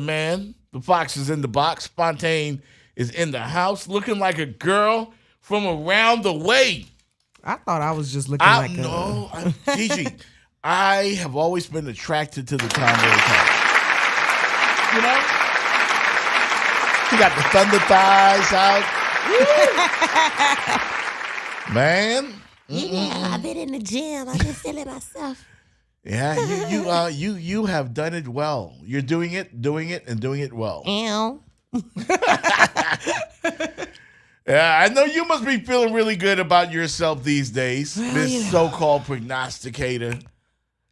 man. The fox is in the box. Fontaine is in the house looking like a girl from around the way. I thought I was just looking like Gigi, I have always been attracted to the tomboy type. You know? She got the thunder thighs out. Man. Yeah, I've been in the gym. I've been feeling myself. Yeah, you have done it well. You're doing it, and doing it well. Ew. Yeah, I know you must be feeling really good about yourself these days, this so-called prognosticator.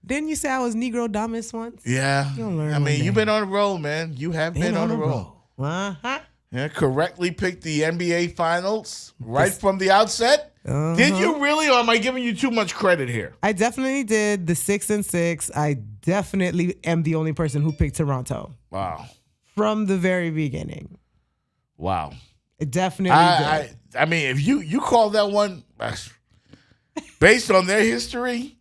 Didn't you say I was Negro Damas once? Yeah. You've been on a roll, man. You have been on a roll. Uh-huh. Yeah, correctly picked the NBA Finals right from the outset. Uh-huh. Did you really, or am I giving you too much credit here? I definitely did the 6-6. I definitely am the only person who picked Toronto. Wow. From the very beginning. Wow. It definitely did. I mean, if you call that one based on their history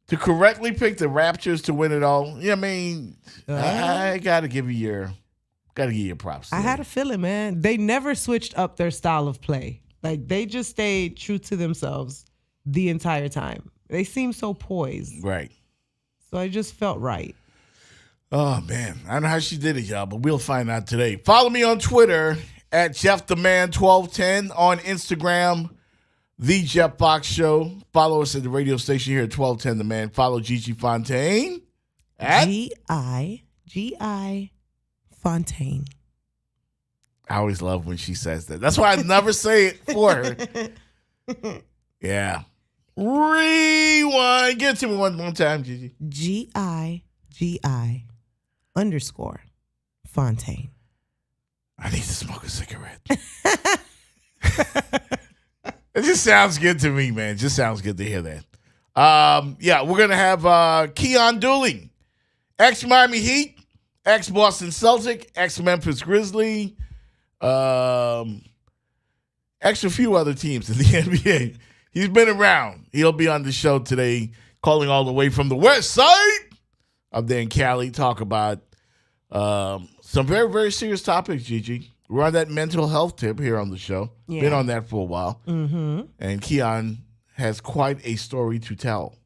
to correctly pick the Raptors to win it all, I gotta give you your props. I had a feeling, man. They never switched up their style of play. Like, they just stayed true to themselves the entire time. They seemed so poised. Right. So I just felt right. Oh, man. I don't know how she did it, y'all, but we'll find out today. Follow me on Twitter at JeffTheMan1210, on Instagram, The Jeff Fox Show. Follow us at the radio station here at 1210 The Man. Follow Gigi Fontaine at G-I Fontaine. I always love when she says that. That's why I never say it for her. Yeah. Rewind. Give it to me one more time, Gigi. G-I-G-I_Fontaine. I need to smoke a cigarette. It just sounds good to me, man. It just sounds good to hear that. We're going to have Keyon Dooling, ex-Miami Heat, ex-Boston Celtic, ex-Memphis Grizzly, ex a few other teams in the NBA. He's been around. He'll be on the show today, calling all the way from the west side up there in Cali, talk about some very, very serious topics, Gigi. We're on that mental health tip here on the show. Yeah. Been on that for a while. Mm-hmm. And Keyon has quite a story to tell.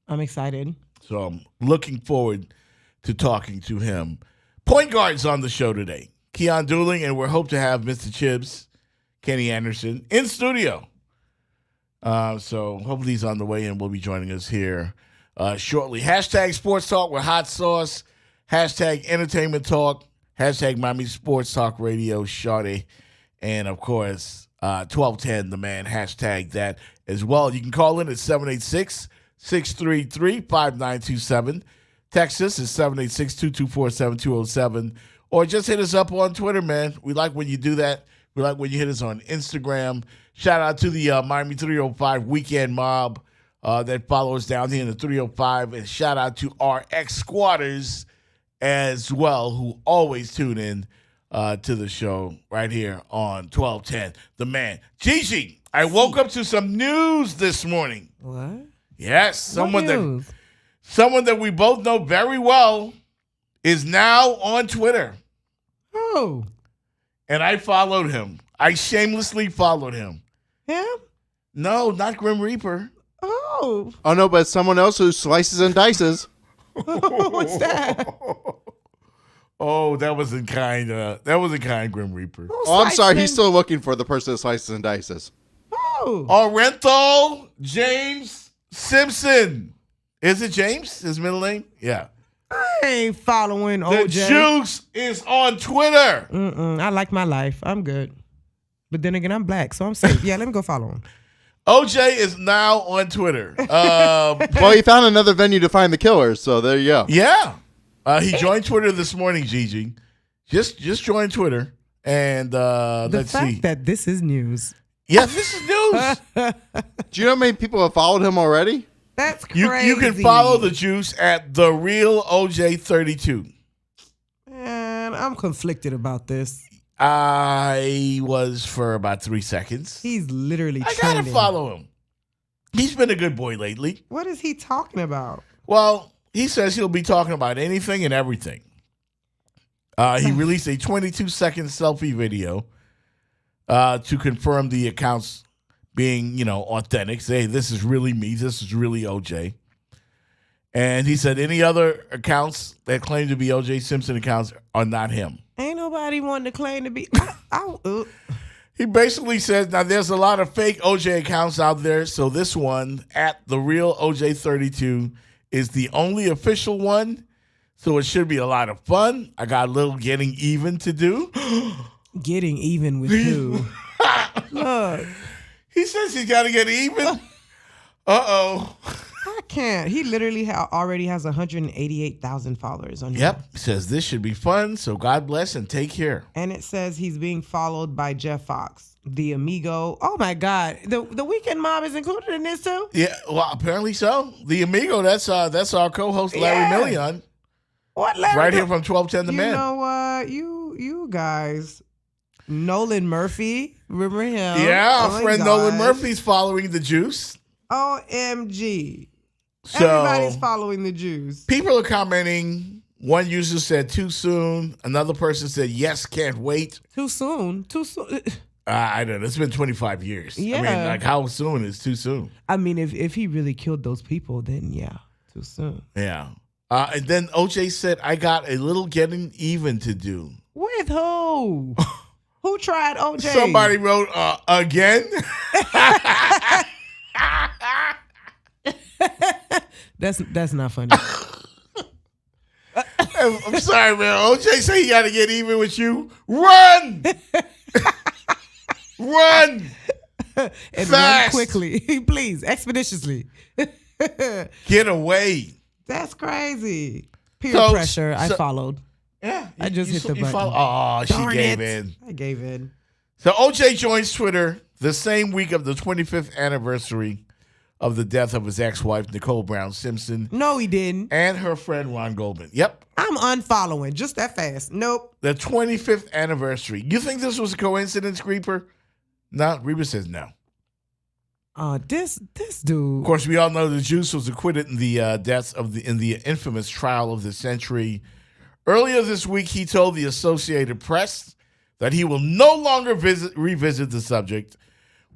I'm excited. So I'm looking forward to talking to him. Point guards on the show today. Keyon Dooling, and we hope to have Mr. Chibbs, Kenny Anderson, in studio. So hopefully he's on the way and will be joining us here shortly. Hashtag Sports Talk with Hot Sauce. Hashtag Entertainment Talk. Hashtag Miami Sports Talk Radio, Shorty. And, of course, 1210 The Man. Hashtag that as well. You can call in at 786-633-5927. Text us at 786-224-7207. Or just hit us up on Twitter, man. We like when you do that. We like when you hit us on Instagram. Shout out to the Miami 305 Weekend Mob that follow us down here in the 305. And shout out to our ex-squatters as well, who always tune in to the show right here on 1210 The Man. Gigi, I woke up to some news this morning. What? Yes, someone that we both know very well is now on Twitter. Oh. And I followed him. I shamelessly followed him. Him? No, not Grim Reaper. Oh. Oh, no, but someone else who slices and dices. What's that? Oh, that wasn't kind. That wasn't kind, Grim Reaper. Oh, I'm sorry. He's still looking for the person that slices and dices. Oh. Orenthal James Simpson. Is it James? His middle name? Yeah. I ain't following The OJ. Juice is on Twitter. I like my life. I'm good. But then again, I'm black, so I'm safe. Yeah, let me go follow him. OJ is now on Twitter. Well, he found another venue to find the killers, so there you go. Yeah. He joined Twitter this morning, Gigi. Just joined Twitter. And let's see. The fact that this is news. Yes, this is news. Do you know how many people have followed him already? That's crazy. You can follow the Juice at The Real OJ32. Man, I'm conflicted about this. I was for about 3 seconds. He's literally I trending. gotta follow him. He's been a good boy lately. What is he talking about? Well, he says he'll be talking about anything and everything. He released a 22-second selfie video to confirm the accounts being, authentic. Say, this is really me. This is really OJ. And he said any other accounts that claim to be OJ Simpson accounts are not him. Ain't nobody wanting to claim to be. He basically says, now there's a lot of fake OJ accounts out there, so this one, at the real OJ32, is the only official one, so it should be a lot of fun. I got a little getting even to do. Getting even with who? Look. He says he's got to get even. Uh-oh. I can't. He literally already has 188,000 followers on here. Yep. He says this should be fun, so God bless and take care. And it says he's being followed by Jeff Fox, the Amigo. Oh, my God. The Weekend Mob is included in this, too? Yeah, well, apparently so. The Amigo, that's our co-host, Larry Million. What, Larry? Right here from 1210 The Man. You know what? You guys... Nolan Murphy, remember him? Yeah, our friend Nolan Murphy's following the juice. OMG. So everybody's following the juice. People are commenting. One user said too soon. Another person said yes, can't wait. Too soon. I don't know. It's been 25 years. Yeah. I mean, like, how soon is too soon? I mean, if he really killed those people, then yeah, too soon. Yeah. And then OJ said, I got a little getting even to do. With who? Who tried OJ? Somebody wrote, again? That's not funny. I'm sorry, man. OJ said he got to get even with you. Run! Run! And fast. run quickly. Please, expeditiously. Get away. That's crazy. Peer pressure. I followed. Yeah. I just hit the button. She gave in. I gave in. So OJ joins Twitter the same week of the 25th anniversary of the death of his ex-wife, Nicole Brown Simpson. No, he didn't. And her friend, Ron Goldman. Yep. I'm unfollowing just that fast. Nope. The 25th anniversary. You think this was a coincidence, Reaper? No, Reaper says no. This dude. Of course, we all know the Juice was acquitted in the deaths in the infamous trial of the century. Earlier this week, he told the Associated Press that he will no longer revisit the subject.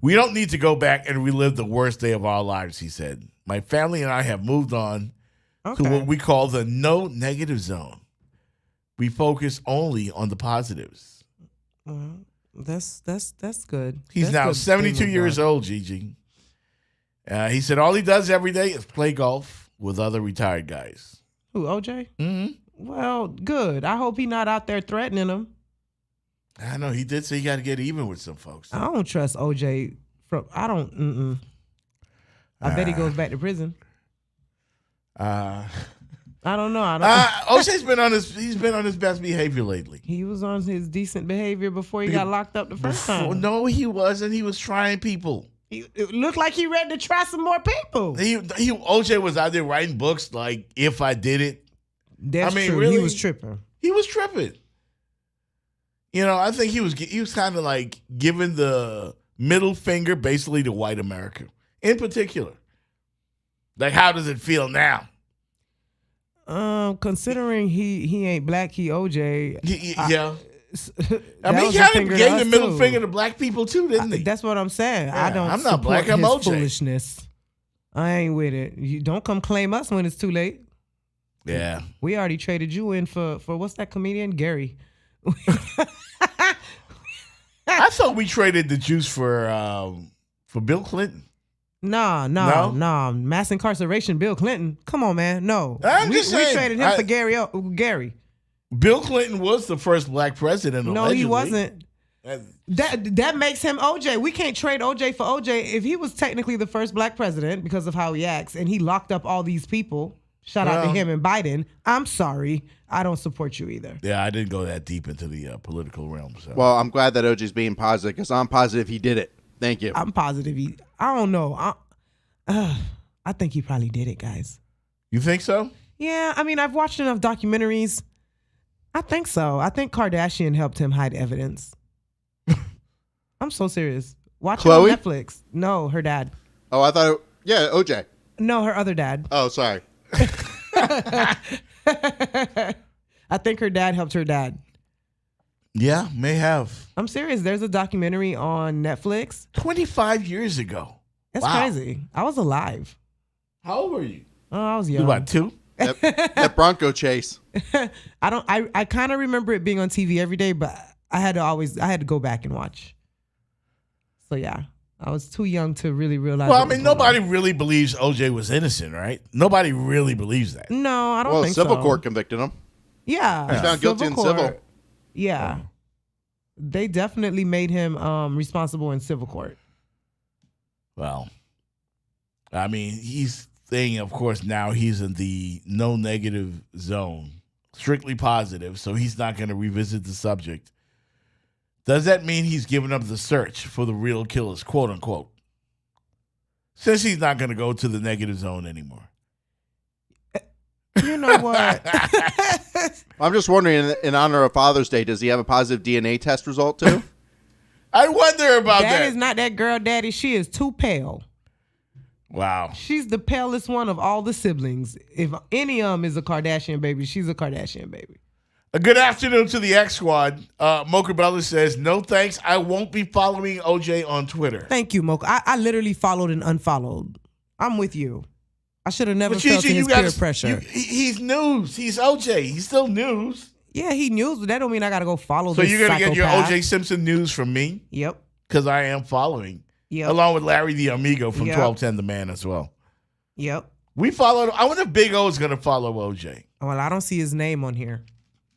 We don't need to go back and relive the worst day of our lives, he said. My family and I have moved on to what we call the no negative zone. We focus only on the positives. Well, that's good. He's now 72 years old, Gigi. He said all he does every day is play golf with other retired guys. Who, OJ? Mm-hmm. Well, good. I hope he's not out there threatening them. I know. He did say he got to get even with some folks. I don't trust OJ. I bet he goes back to prison. I don't know. OJ's been on his best behavior lately. He was on his decent behavior before he got locked up the first time. No, he wasn't. He was trying people. It looked like he ready to try some more people. OJ was out there writing books like If I Did It. That's true. Really, he was tripping. He was tripping. I think he was kind of like giving the middle finger basically to white America in particular. Like, how does it feel now? Considering he ain't black, he OJ. Yeah. I mean, he kind of gave the middle finger to black people too, didn't he? That's what I'm saying. Yeah, I'm not black. I'm OJ. Foolishness. I ain't with it. You don't come claim us when it's too late. Yeah. We already traded you in for what's that comedian? Gary. I thought we traded the juice for Bill Clinton. No. Mass incarceration, Bill Clinton. Come on, man. No. We traded him for Gary. Bill Clinton was the first black president. No, allegedly. He wasn't. That makes him OJ. We can't trade OJ for OJ. If he was technically the first black president because of how he acts and he locked up all these people, shout out to him and Biden, I'm sorry. I don't support you either. Yeah, I didn't go that deep into the political realm. So. Well, I'm glad that OJ's being positive because I'm positive he did it. Thank you. I'm positive I don't know. I think he probably did it, guys. You think so? Yeah, I mean, I've watched enough documentaries. I think so. I think Kardashian helped him hide evidence. I'm so serious. Watch it on Netflix. No, her dad. Oh, I thought OJ. No, her other dad. Oh, sorry. I think her dad helped her dad. Yeah, may have. I'm serious. There's a documentary on Netflix. 25 years ago. That's crazy. I was alive. How old were you? Oh, I was You young. about 2? That Bronco chase. I kind of remember it being on TV every day, but I had to go back and watch. So yeah, I was too young to really realize. Well, I mean, nobody really believes OJ was innocent, right? Nobody really believes that. No, I don't think civil so. court convicted him. Yeah. He's found guilty in civil. Yeah. They definitely made him responsible in civil court. Well, I mean, he's saying, of course, now he's in the no negative zone, strictly positive, so he's not going to revisit the subject. Does that mean he's given up the search for the real killers, quote unquote? Since he's not going to go to the negative zone anymore. You know what? I'm just wondering, in honor of Father's Day, does he have a positive DNA test result too? I wonder about that. That is not that girl daddy. She is too pale. Wow. She's the palest one of all the siblings. If any of them is a Kardashian baby, she's a Kardashian baby. A good afternoon to the X Squad. Mocha Bella says, no thanks. I won't be following OJ on Twitter. Thank you, Mocha. I literally followed and unfollowed. I'm with you. I should have never felt his peer pressure. He's news. He's OJ. He's still news. Yeah, he news, but that don't mean I got to go follow So this you're going to get your psychopath. OJ Simpson news from me? Yep. Because I am following. Yep. Along with Larry the Amigo from Yep. 1210 The Man as well. Yep. We followed. I wonder if Big O is going to follow OJ. Well, I don't see his name on here.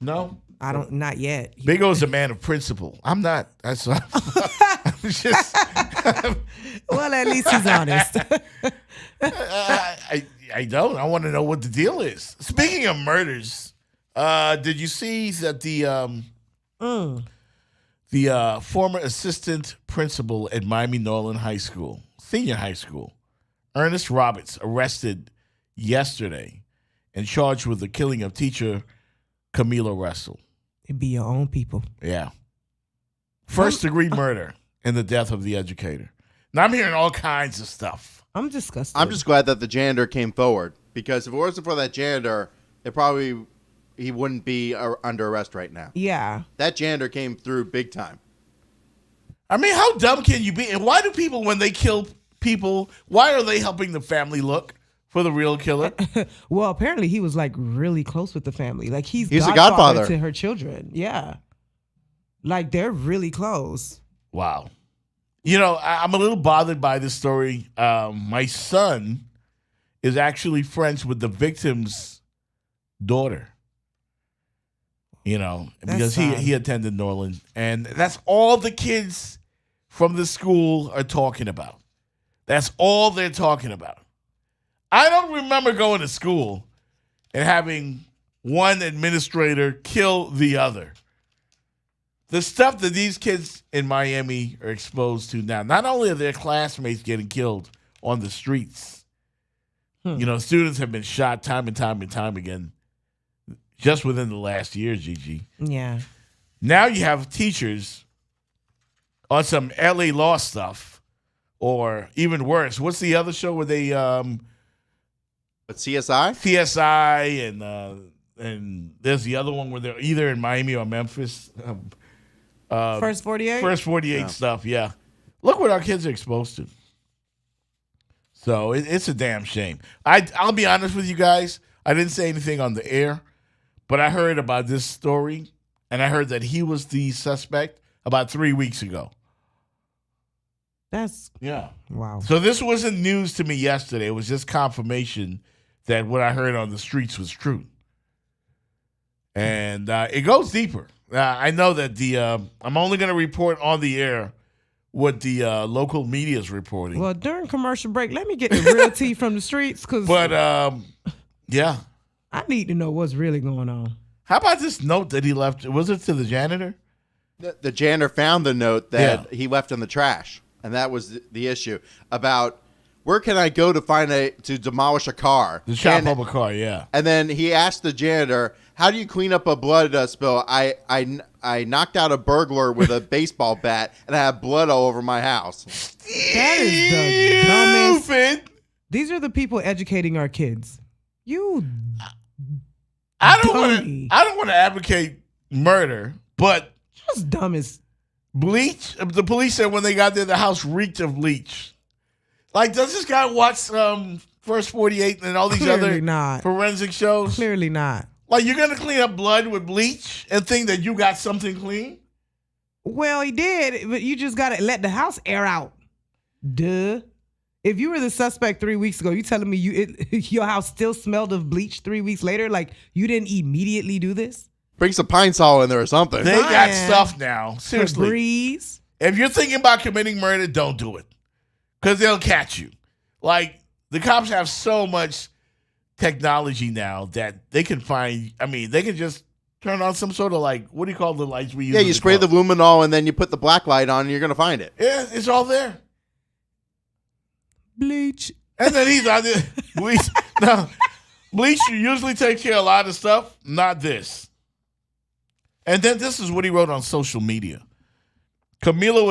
No? I don't, not yet. Big O is a man of principle. I'm not. That's I'm just. Well, at least he's honest. I don't. I want to know what the deal is. Speaking of murders, did you see that the former assistant principal at Miami Norland High School, senior high school, Ernest Roberts, arrested yesterday and charged with the killing of teacher Camila Russell? It be your own people. Yeah. First-degree murder in the death of the educator. Now, I'm hearing all kinds of stuff. I'm disgusted. I'm just glad that the janitor came forward, because if it wasn't for that janitor, he wouldn't be under arrest right now. Yeah. That janitor came through big time. I mean, how dumb can you be? And why do people, when they kill people, why are they helping the family look for the real killer? Well, apparently he was like really close with the family. Like he's a godfather to her children. Yeah. Like they're really close. Wow. You know, I'm a little bothered by this story. My son is actually friends with the victim's daughter. You know, because he attended Norland. And that's all the kids from the school are talking about. That's all they're talking about. I don't remember going to school and having one administrator kill the other. The stuff that these kids in Miami are exposed to now, not only are their classmates getting killed on the streets, you know, students have been shot time and time and time again just within the last year, Gigi. Yeah. Now you have teachers on some LA Law stuff, or even worse. What's the other show where they But CSI? CSI and there's the other one where they're either in Miami or Memphis. First 48? First 48 stuff, yeah. Look what our kids are exposed to. So it's a damn shame. I'll be honest with you guys. I didn't say anything on the air, but I heard about this story, and I heard that he was the suspect about 3 weeks ago. Yeah. Wow. So this wasn't news to me yesterday. It was just confirmation that what I heard on the streets was true. And it goes deeper. I know that I'm only going to report on the air what the local media is reporting. Well, during commercial break, let me get the real tea from the streets. But, yeah. I need to know what's really going on. How about this note that he left? Was it to the janitor? The janitor found the note that he left in the trash. And that was the issue about where can I go to demolish a car? To chop up a car, yeah. And then he asked the janitor, how do you clean up a blood spill? I knocked out a burglar with a baseball bat, and I have blood all over my house. That is the dumbest. These are the people educating our kids. I don't want to advocate murder, but Just dumb as. Bleach. The police said when they got there, the house reeked of bleach. Like, does this guy watch First 48 and all these Clearly other not. forensic shows? Clearly not. Like, you're gonna clean up blood with bleach and think that you got something clean? Well, he did, but you just gotta let the house air out. Duh. If you were the suspect 3 weeks ago, you telling me your house still smelled of bleach 3 weeks later? Like, you didn't immediately do this? Bring some Pine Sol in there or something. They got stuff now. Seriously. Febreze. If you're thinking about committing murder, don't do it. Because they'll catch you. Like, the cops have so much technology now that they can find, they can just turn on some sort of, like, what do you call the lights we use? Yeah, you spray the luminol and then you put the black light on and you're going to find it. Yeah, it's all there. Bleach. And then he's out there. Bleach. No, bleach usually takes care of a lot of stuff. Not this. And then this is what he wrote on social media. Camila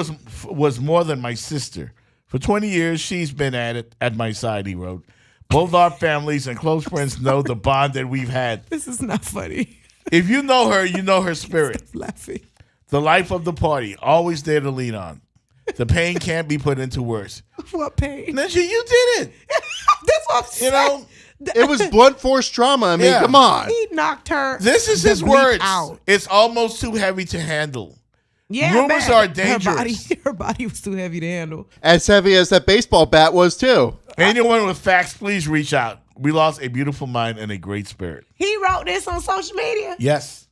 was more than my sister. For 20 years, she's been at my side, he wrote. Both our families and close friends know the bond that we've had. This is not funny. If you know her, you know her spirit. Stop laughing. The life of the party, always there to lean on. The pain can't be put into words. What pain? Nancy, you did it. That's what I'm saying. It was blunt force trauma. I mean, come on. He knocked her. This is his bleach words. out. It's almost too heavy to handle. Yeah, rumors man. are dangerous. Her body was too heavy to handle. As heavy as that baseball bat was, too. Anyone with facts, please reach out. We lost a beautiful mind and a great spirit. He wrote this on social media? Yes.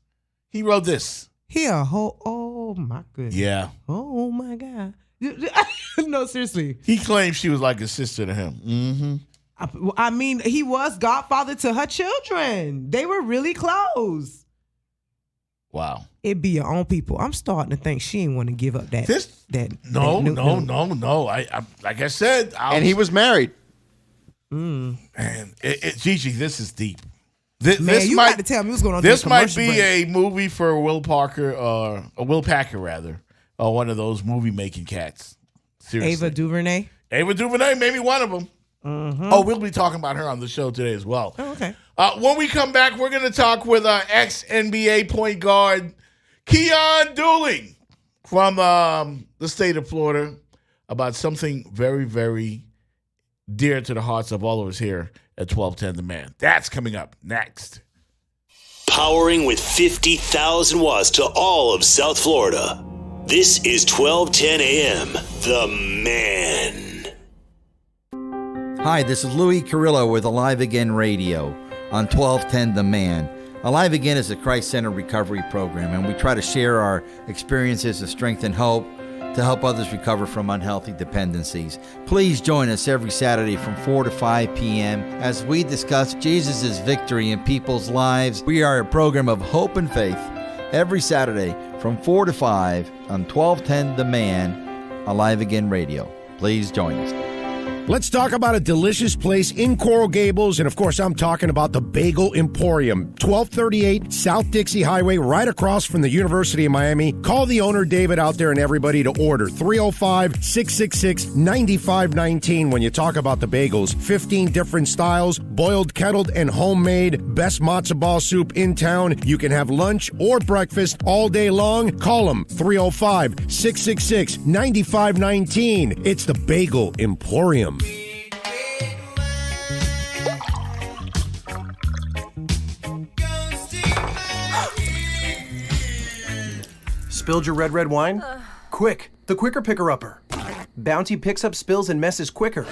He wrote this. He a whole, oh my goodness. Yeah. Oh my God. No, seriously. He claims she was like a sister to him. Mm-hmm. I mean, he was godfather to her children. They were really close. Wow. It be your own people. I'm starting to think she ain't want to give up that. No. I like I said. And he was married. Man, Gigi, this is deep. You got to tell me what's going on. This might be a movie for Will Packer, or one of those movie making cats. Seriously. Ava DuVernay, maybe one of them. Mm-hmm. Oh, we'll be talking about her on the show today as well. Oh, okay. When we come back, we're going to talk with ex-NBA point guard Keyon Dooling from the state of Florida about something very, very dear to the hearts of all of us here at 1210 The Man. That's coming up next. Powering with 50,000 watts to all of South Florida. This is 1210 AM, The Man. Hi, this is Louis Carrillo with Alive Again Radio on 1210 The Man. Alive Again is a Christ-centered recovery program, and we try to share our experiences of strength and hope to help others recover from unhealthy dependencies. Please join us every Saturday from 4 to 5 p.m. as we discuss Jesus' victory in people's lives. We are a program of hope and faith every Saturday from 4 to 5 on 1210 The Man, Alive Again Radio. Please join us. Let's talk about a delicious place in Coral Gables, and of course, I'm talking about the Bagel Emporium, 1238 South Dixie Highway, right across from the University of Miami. Call the owner, David, out there and everybody to order 305-666-9519 when you talk about the bagels. 15 different styles, boiled, kettled, and homemade. Best matzo ball soup in town. You can have lunch or breakfast all day long. Call them 305-666-9519. It's the Bagel Emporium. Spilled your red wine? Quick, the Quicker Picker-Upper. Bounty picks up spills and messes quicker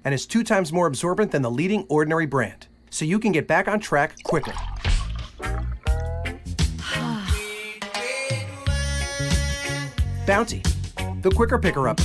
and is 2 times more absorbent than the leading Ordinary brand, so you can get back on track quicker. Bounty, the Quicker Picker-Upper.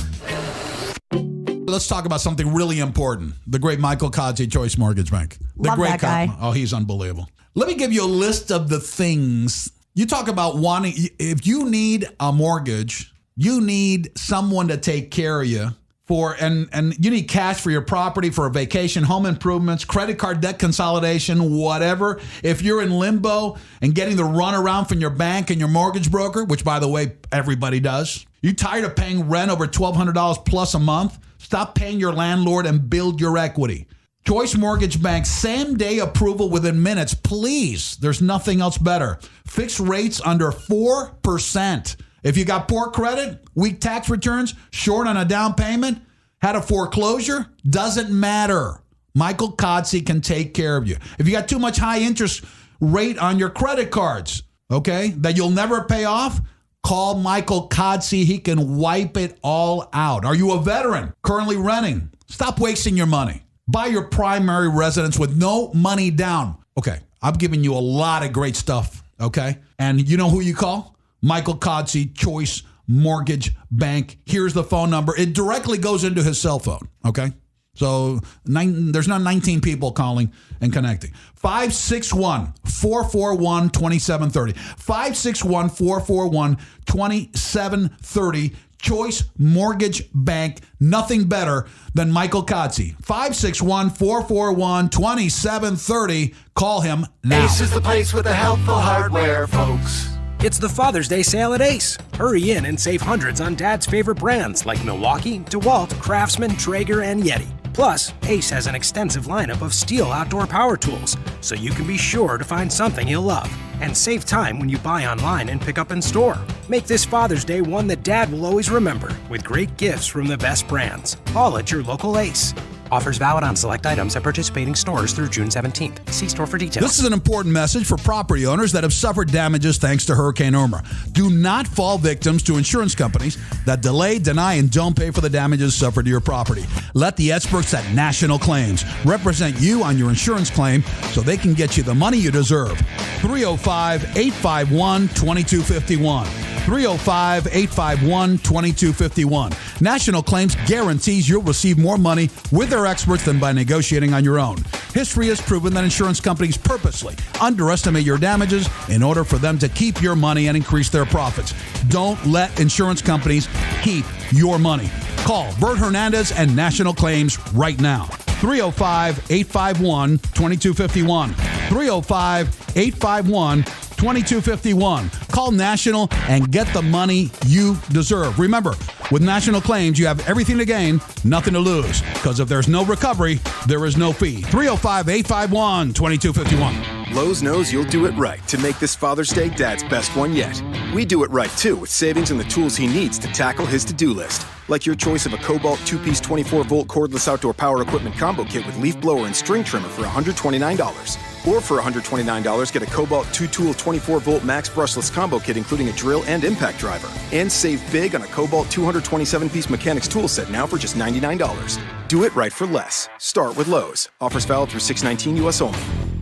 Let's talk about something really important. The great Michael Kadzi, Choice Mortgage Bank. Love that guy. Oh, he's unbelievable. Let me give you a list of the things. You talk about wanting, if you need a mortgage, you need someone to take care of you for, and you need cash for your property, for a vacation, home improvements, credit card debt consolidation, whatever. If you're in limbo and getting the runaround from your bank and your mortgage broker, which by the way, everybody does. You tired of paying rent over $1,200 plus a month? Stop paying your landlord and build your equity. Choice Mortgage Bank, same-day approval within minutes. Please, there's nothing else better. Fixed rates under 4%. If you got poor credit, weak tax returns, short on a down payment, had a foreclosure, doesn't matter. Michael Kodsey can take care of you. If you got too much high interest rate on your credit cards, okay, that you'll never pay off, call Michael Kodsey. He can wipe it all out. Are you a veteran currently renting? Stop wasting your money. Buy your primary residence with no money down. Okay, I'm giving you a lot of great stuff, okay? And you know who you call? Michael Kodsey, Choice Mortgage Bank. Here's the phone number. It directly goes into his cell phone, okay? So there's not 19 people calling and connecting. 561-441-2730. 561-441-2730. Choice Mortgage Bank. Nothing better than Michael Kodsey. 561-441-2730. Call him now. Ace is the place with the helpful hardware, folks. It's the Father's Day sale at Ace. Hurry in and save hundreds on Dad's favorite brands like Milwaukee, DeWalt, Craftsman, Traeger, and Yeti. Plus, Ace has an extensive lineup of steel outdoor power tools, so you can be sure to find something he'll love. And save time when you buy online and pick up in store. Make this Father's Day one that Dad will always remember, with great gifts from the best brands. All at your local Ace. Offers valid on select items at participating stores through June 17th. See store for details. This is an important message for property owners that have suffered damages thanks to Hurricane Irma. Do not fall victims to insurance companies that delay, deny, and don't pay for the damages suffered to your property. Let the experts at National Claims represent you on your insurance claim so they can get you the money you deserve. 305-851-2251. 305-851-2251. National Claims guarantees you'll receive more money with their experts than by negotiating on your own. History has proven that insurance companies purposely underestimate your damages in order for them to keep your money and increase their profits. Don't let insurance companies keep your money. Call Bert Hernandez and National Claims right now. 305-851-2251. 305-851-2251. Call National and get the money you deserve. Remember, with National Claims, you have everything to gain, nothing to lose. Because if there's no recovery, there is no fee. 305-851-2251. Lowe's knows you'll do it right to make this Father's Day Dad's best one yet. We do it right, too, with savings and the tools he needs to tackle his to-do list. Like your choice of a Cobalt 2-piece 24-volt cordless outdoor power equipment combo kit with leaf blower and string trimmer for $129. Or for $129, get a Cobalt 2-tool 24-volt max brushless combo kit including a drill and impact driver. And save big on a Cobalt 227-piece mechanics tool set now for just $99. Do it right for less. Start with Lowe's. Offers valid through 6/19 U.S. only.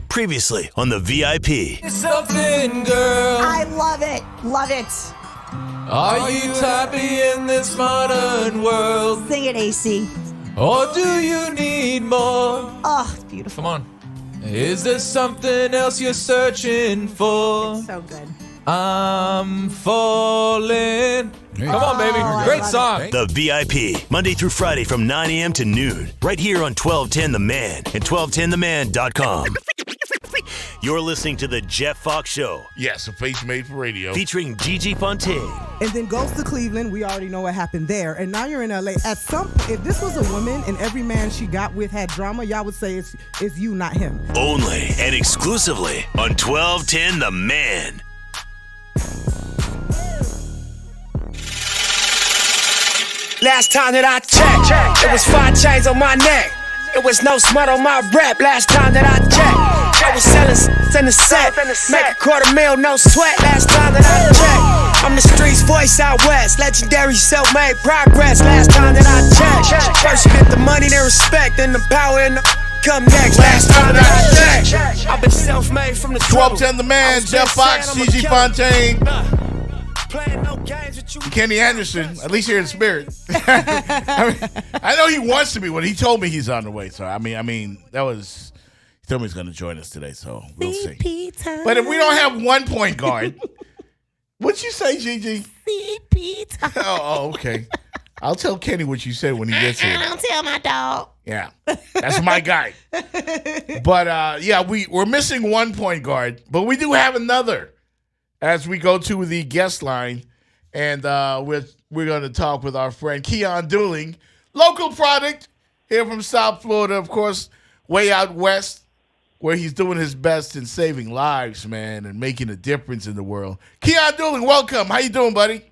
Previously on the VIP. It's something, girl. I love it. Love it. Are you happy in this modern world? Sing it, AC. Or do you need more? Oh, it's beautiful. Come on. Is there something else you're searching for? It's so good. I'm falling. Come on, baby. Great song. The VIP, Monday through Friday from 9 a.m. to noon, right here on 1210 The Man and 1210theman.com. You're listening to The Jeff Fox Show. Yes, a face made for radio. Featuring Gigi Fontaine. And then goes to Cleveland. We already know what happened there. And now you're in LA. If this was a woman and every man she got with had drama, y'all would say it's you, not him. Only and exclusively on 1210 The Man. Last time that I checked, it was 5 chains on my neck. It was no smut on my rep. Last time that I checked, I was selling in the set. Make $250,000, no sweat. Last time that I checked, I'm the streets voice out west. Legendary self-made progress. Last time that I checked, first you get the money, then respect, then the power and the come next. Last time that I checked, I've been self-made from the 1210 The Man, Jeff Fox, Gigi Fontaine. Kenny Anderson, at least here in spirit. I know he wants to be. When he told me he's on the way, so I mean that was. He told me he's going to join us today, so we'll see. But if we don't have one point guard, what'd you say, Gigi? CP time. Oh, okay. I'll tell Kenny what you said when he gets here. I don't tell my dog. Yeah, that's my guy. But yeah, we're missing one point guard, but we do have another. As we go to the guest line, and we're going to talk with our friend Keyon Dooling, local product here from South Florida. Of course, way out west, where he's doing his best in saving lives, man, and making a difference in the world. Keyon Dooling, welcome. How you doing, buddy?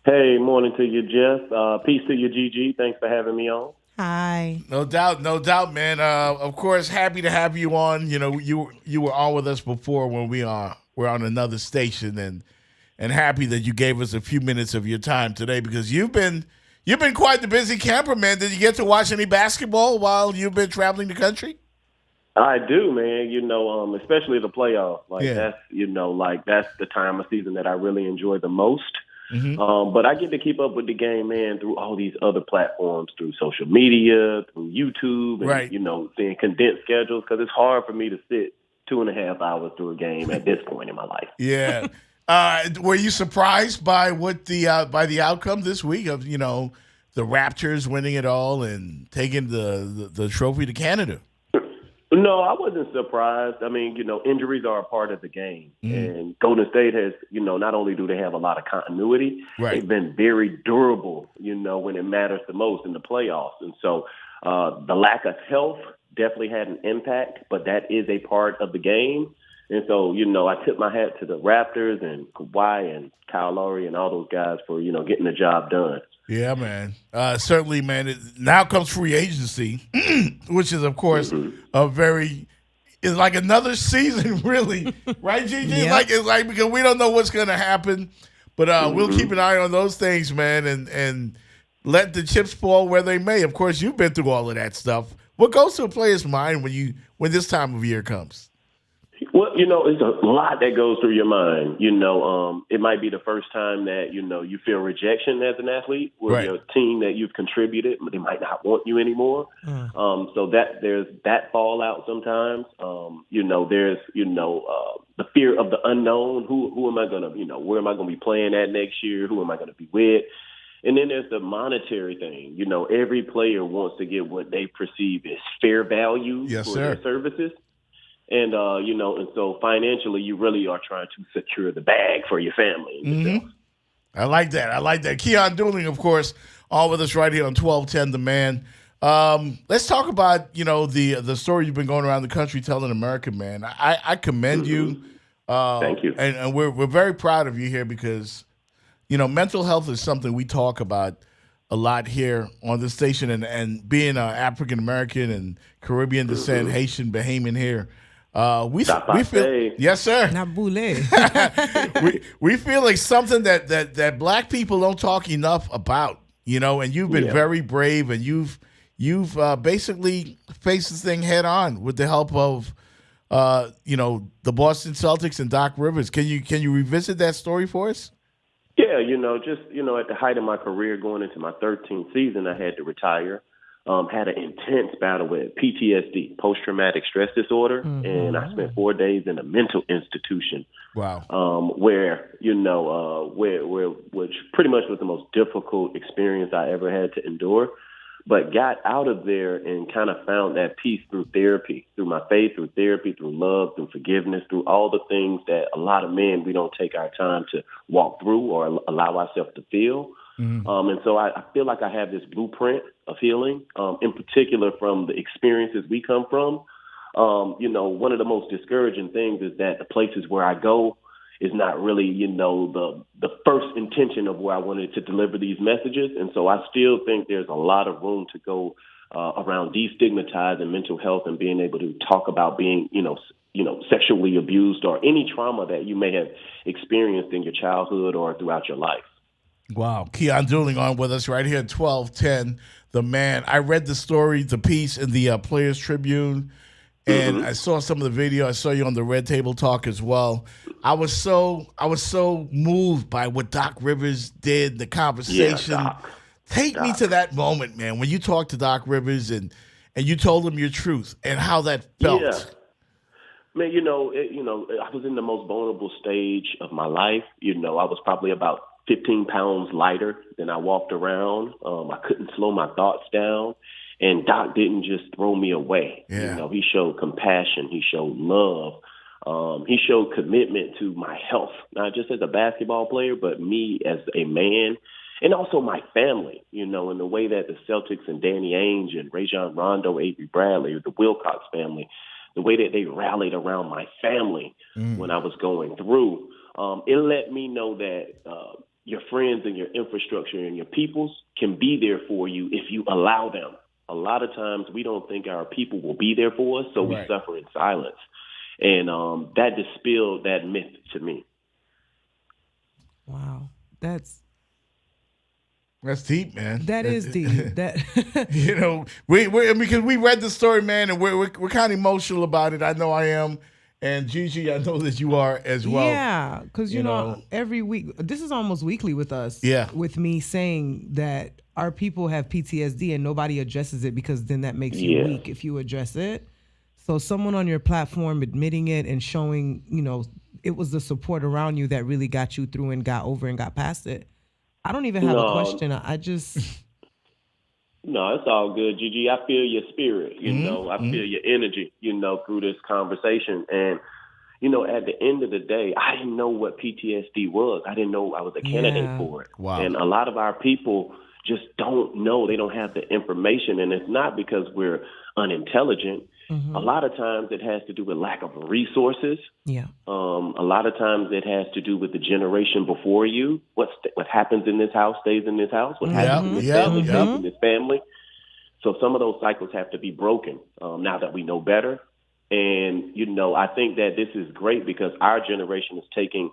Hey, morning to you, Jeff. Peace to you, Gigi. Thanks for having me on. Hi. No doubt, man. Of course, happy to have you on. You know, you were on with us before when we're on another station, and happy that you gave us a few minutes of your time today because you've been quite the busy camper, man. Did you get to watch any basketball while you've been traveling the country? I do, man. Especially the playoffs. That's the time of season that I really enjoy the most. Mm-hmm. But I get to keep up with the game, man, through all these other platforms, through social media, through YouTube, and, right. Seeing condensed schedules because it's hard for me to sit 2.5 hours through a game at this point in my life. Yeah. Were you surprised by what by the outcome this week of, the Raptors winning it all and taking the trophy to Canada? No, I wasn't surprised. I mean, injuries are a part of the game. And Golden State has, not only do they have a lot of continuity, right. they've been very durable, when it matters the most in the playoffs. And so the lack of health definitely had an impact, but that is a part of the game. And so, I tip my hat to the Raptors and Kawhi and Kyle Lowry and all those guys for, getting the job done. Yeah, man. Certainly, man. Now comes free agency, which is, of course, it's like another season, really. Right, Gigi? Yeah. It's like because we don't know what's going to happen. But we'll keep an eye on those things, man, and let the chips fall where they may. Of course, you've been through all of that stuff. What goes through a player's mind when this time of year comes? Well, it's a lot that goes through your mind. It might be the first time that, you feel rejection as an athlete with right. your team that you've contributed, but they might not want you anymore. So that there's that fallout sometimes. There's, the fear of the unknown. Who am I going to, where am I going to be playing at next year? Who am I going to be with? And then there's the monetary thing. Every player wants to get what they perceive as fair value for their services. And, and so financially, you really are trying to secure the bag for your family. And yourself. I like that. Keyon Dooling, of course, all with us right here on 1210 The Man. Let's talk about, the story you've been going around the country telling America, man. I commend you. Thank you. And we're very proud of you here because, mental health is something we talk about a lot here on this station. And being African-American and Caribbean descent, Haitian, Bahamian here, we feel, yes, sir. we feel like something that black people don't talk enough about, and you've been very brave and you've basically faced this thing head on with the help of, the Boston Celtics and Doc Rivers. Can you revisit that story for us? Yeah, at the height of my career going into my 13th season, I had to retire. Had an intense battle with PTSD, post-traumatic stress disorder, and I spent 4 days in a mental institution. Wow. Where which pretty much was the most difficult experience I ever had to endure, but got out of there and kind of found that peace through therapy, through my faith, through therapy, through love, through forgiveness, through all the things that a lot of men, we don't take our time to walk through or allow ourselves to feel. And so I feel like I have this blueprint of healing, in particular from the experiences we come from. One of the most discouraging things is that the places where I go is not really, the first intention of where I wanted to deliver these messages. And so I still think there's a lot of room to go around destigmatizing mental health and being able to talk about being, sexually abused or any trauma that you may have experienced in your childhood or throughout your life. Wow. Keyon Dooling on with us right here at 1210 The Man. I read the story, the piece in the Players Tribune, and I saw some of the video. I saw you on the Red Table Talk as well. I was so moved by what Doc Rivers did, the conversation. Yeah, Take me to that moment, man, when you talked to Doc Rivers and you told him your truth and how that felt. Yeah. Man, I was in the most vulnerable stage of my life. I was probably about 15 pounds lighter than I walked around. I couldn't slow my thoughts down. And Doc didn't just throw me away. Yeah. He showed compassion. He showed love. He showed commitment to my health, not just as a basketball player, but me as a man and also my family, and the way that the Celtics and Danny Ainge and Rajon Rondo, Avery Bradley, the Wilcox family, the way that they rallied around my family when I was going through, it let me know that your friends and your infrastructure and your peoples can be there for you if you allow them. A lot of times we don't think our people will be there for us, so we suffer in silence. And that dispelled that myth to me. Wow. That's deep, man. That is deep. That because we read the story, man, and we're kind of emotional about it. I know I am, and Gigi, I know that you are as well. Yeah, because you know every week, this is almost weekly with us. Yeah, with me saying that our people have PTSD and nobody addresses it because then that makes you weak if you address it. So someone on your platform admitting it and showing, it was the support around you that really got you through and got over and got past it. I don't even have a question. I just... No, it's all good, Gigi. I feel your spirit, I feel your energy, through this conversation. And, at the end of the day, I didn't know what PTSD was. I didn't know I was a candidate for it. Wow. And a lot of our people just don't know. They don't have the information. And it's not because we're unintelligent. A lot of times it has to do with lack of resources. Yeah. A lot of times it has to do with the generation before you. What happens in this house stays in this house. What happens in this family stays in this family. So some of those cycles have to be broken now that we know better. And, I think that this is great because our generation is taking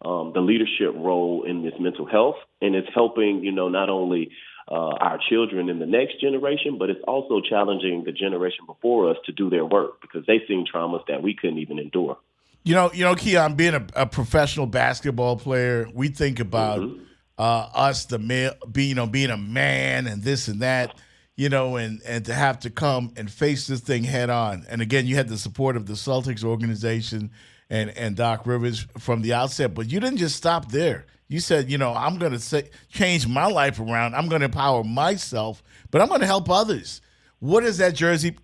the leadership role in this mental health. And it's helping, not only our children in the next generation, but it's also challenging the generation before us to do their work because they've seen traumas that we couldn't even endure. Keyon, being a professional basketball player, we think about us, the male, being a man and this and that, and to have to come and face this thing head on. And again, you had the support of the Celtics organization and Doc Rivers from the outset, but you didn't just stop there. You said, I'm going to change my life around. I'm going to empower myself, but I'm going to help others. What has that journey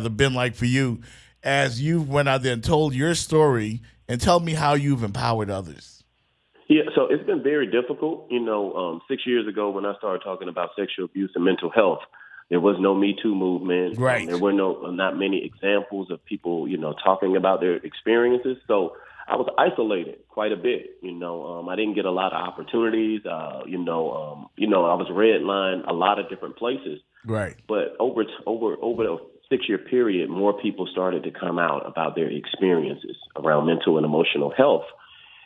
been like for you as you went out there and told your story, and tell me how you've empowered others? Yeah, so it's been very difficult. 6 years ago when I started talking about sexual abuse and mental health, there was no Me Too movement. Right. There were not many examples of people, talking about their experiences. So I was isolated quite a bit. I didn't get a lot of opportunities. I was redlined a lot of different places. Right. But over the 6-year period, more people started to come out about their experiences around mental and emotional health.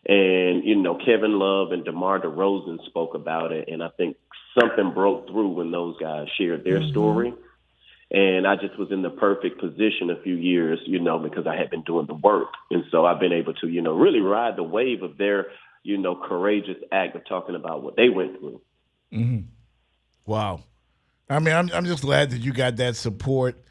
And, Kevin Love and DeMar DeRozan spoke about it. And I think something broke through when those guys shared their story. And I just was in the perfect position a few years, because I had been doing the work. And so I've been able to, really ride the wave of their, courageous act of talking about what they went through. Mm-hmm. Wow. I mean, I'm just glad that you got that support.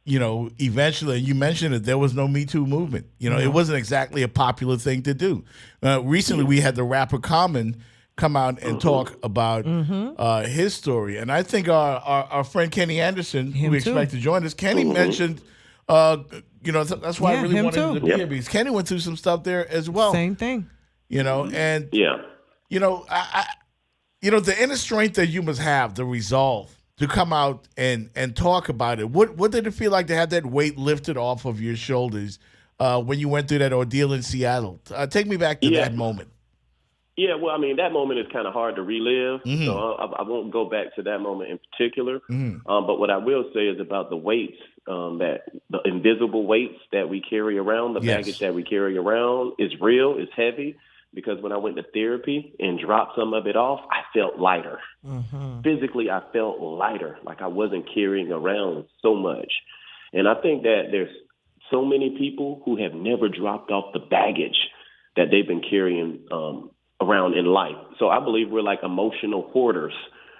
Eventually, you mentioned that there was no Me Too movement. It wasn't exactly a popular thing to do. Recently, we had the rapper Common come out and talk about his story. And I think our friend Kenny Anderson, who we expect to join us, Kenny mentioned, that's why I really wanted him to be here, because Kenny went through some stuff there as well. Same thing. And, the inner strength that you must have, the resolve to come out and talk about it. What did it feel like to have that weight lifted off of your shoulders when you went through that ordeal in Seattle? Take me back to that moment. Yeah, well, I mean, that moment is kind of hard to relive, so I won't go back to that moment in particular. But what I will say is about the weights, that the invisible weights that we carry around, the baggage that we carry around is real, it's heavy, because when I went to therapy and dropped some of it off, I felt lighter. Physically, I felt lighter, like I wasn't carrying around so much. And I think that there's so many people who have never dropped off the baggage that they've been carrying around in life. So I believe we're like emotional hoarders.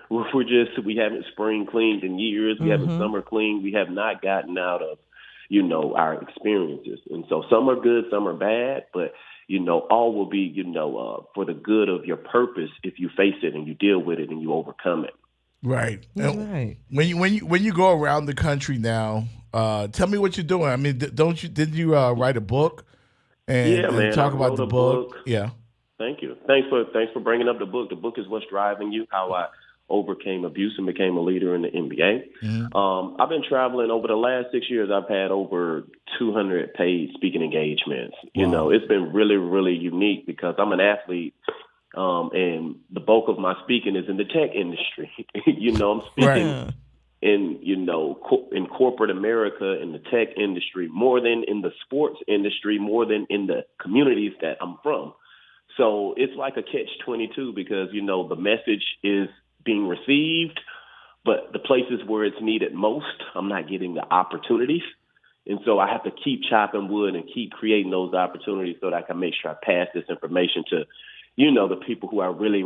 We haven't spring cleaned in years. We haven't summer cleaned. We have not gotten out of, our experiences. And so some are good, some are bad, but, all will be, for the good of your purpose if you face it and you deal with it and you overcome it. Right. Right. When you go around the country now, tell me what you're doing. I mean, didn't you write a book and man, talk I about wrote the a book? book. Yeah. Thank you. thanks for bringing up the book. The book is What's Driving You: How I Overcame Abuse and Became a Leader in the NBA. Mm-hmm. I've been traveling over the last 6 years. I've had over 200 paid speaking engagements. You know, it's been really, really unique because I'm an athlete, and the bulk of my speaking is in the tech industry. You know, I'm speaking in, you know, in corporate America, in the tech industry, more than in the sports industry, more than in the communities that I'm from. So it's like a catch-22 because, you know, the message is being received, but the places where it's needed most, I'm not getting the opportunities. And so I have to keep chopping wood and keep creating those opportunities so that I can make sure I pass this information to, you know, the people who are really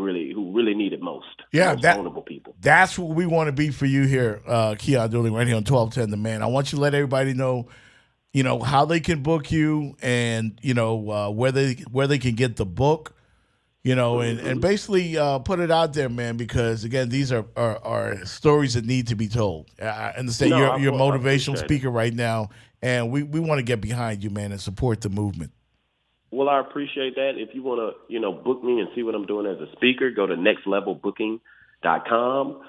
need it most. Yeah, most vulnerable people. That's what we want to be for you here, Keyon Dooling, right here on 1210 The Man. I want you to let everybody know, you know, how they can book you and, you know, where they can get the book. You know, and basically put it out there, man, because, again, these are stories that need to be told. I understand you're a motivational speaker right now, and we want to get behind you, man, and support the movement. Well, I appreciate that. If you want to, you know, book me and see what I'm doing as a speaker, go to nextlevelbooking.com.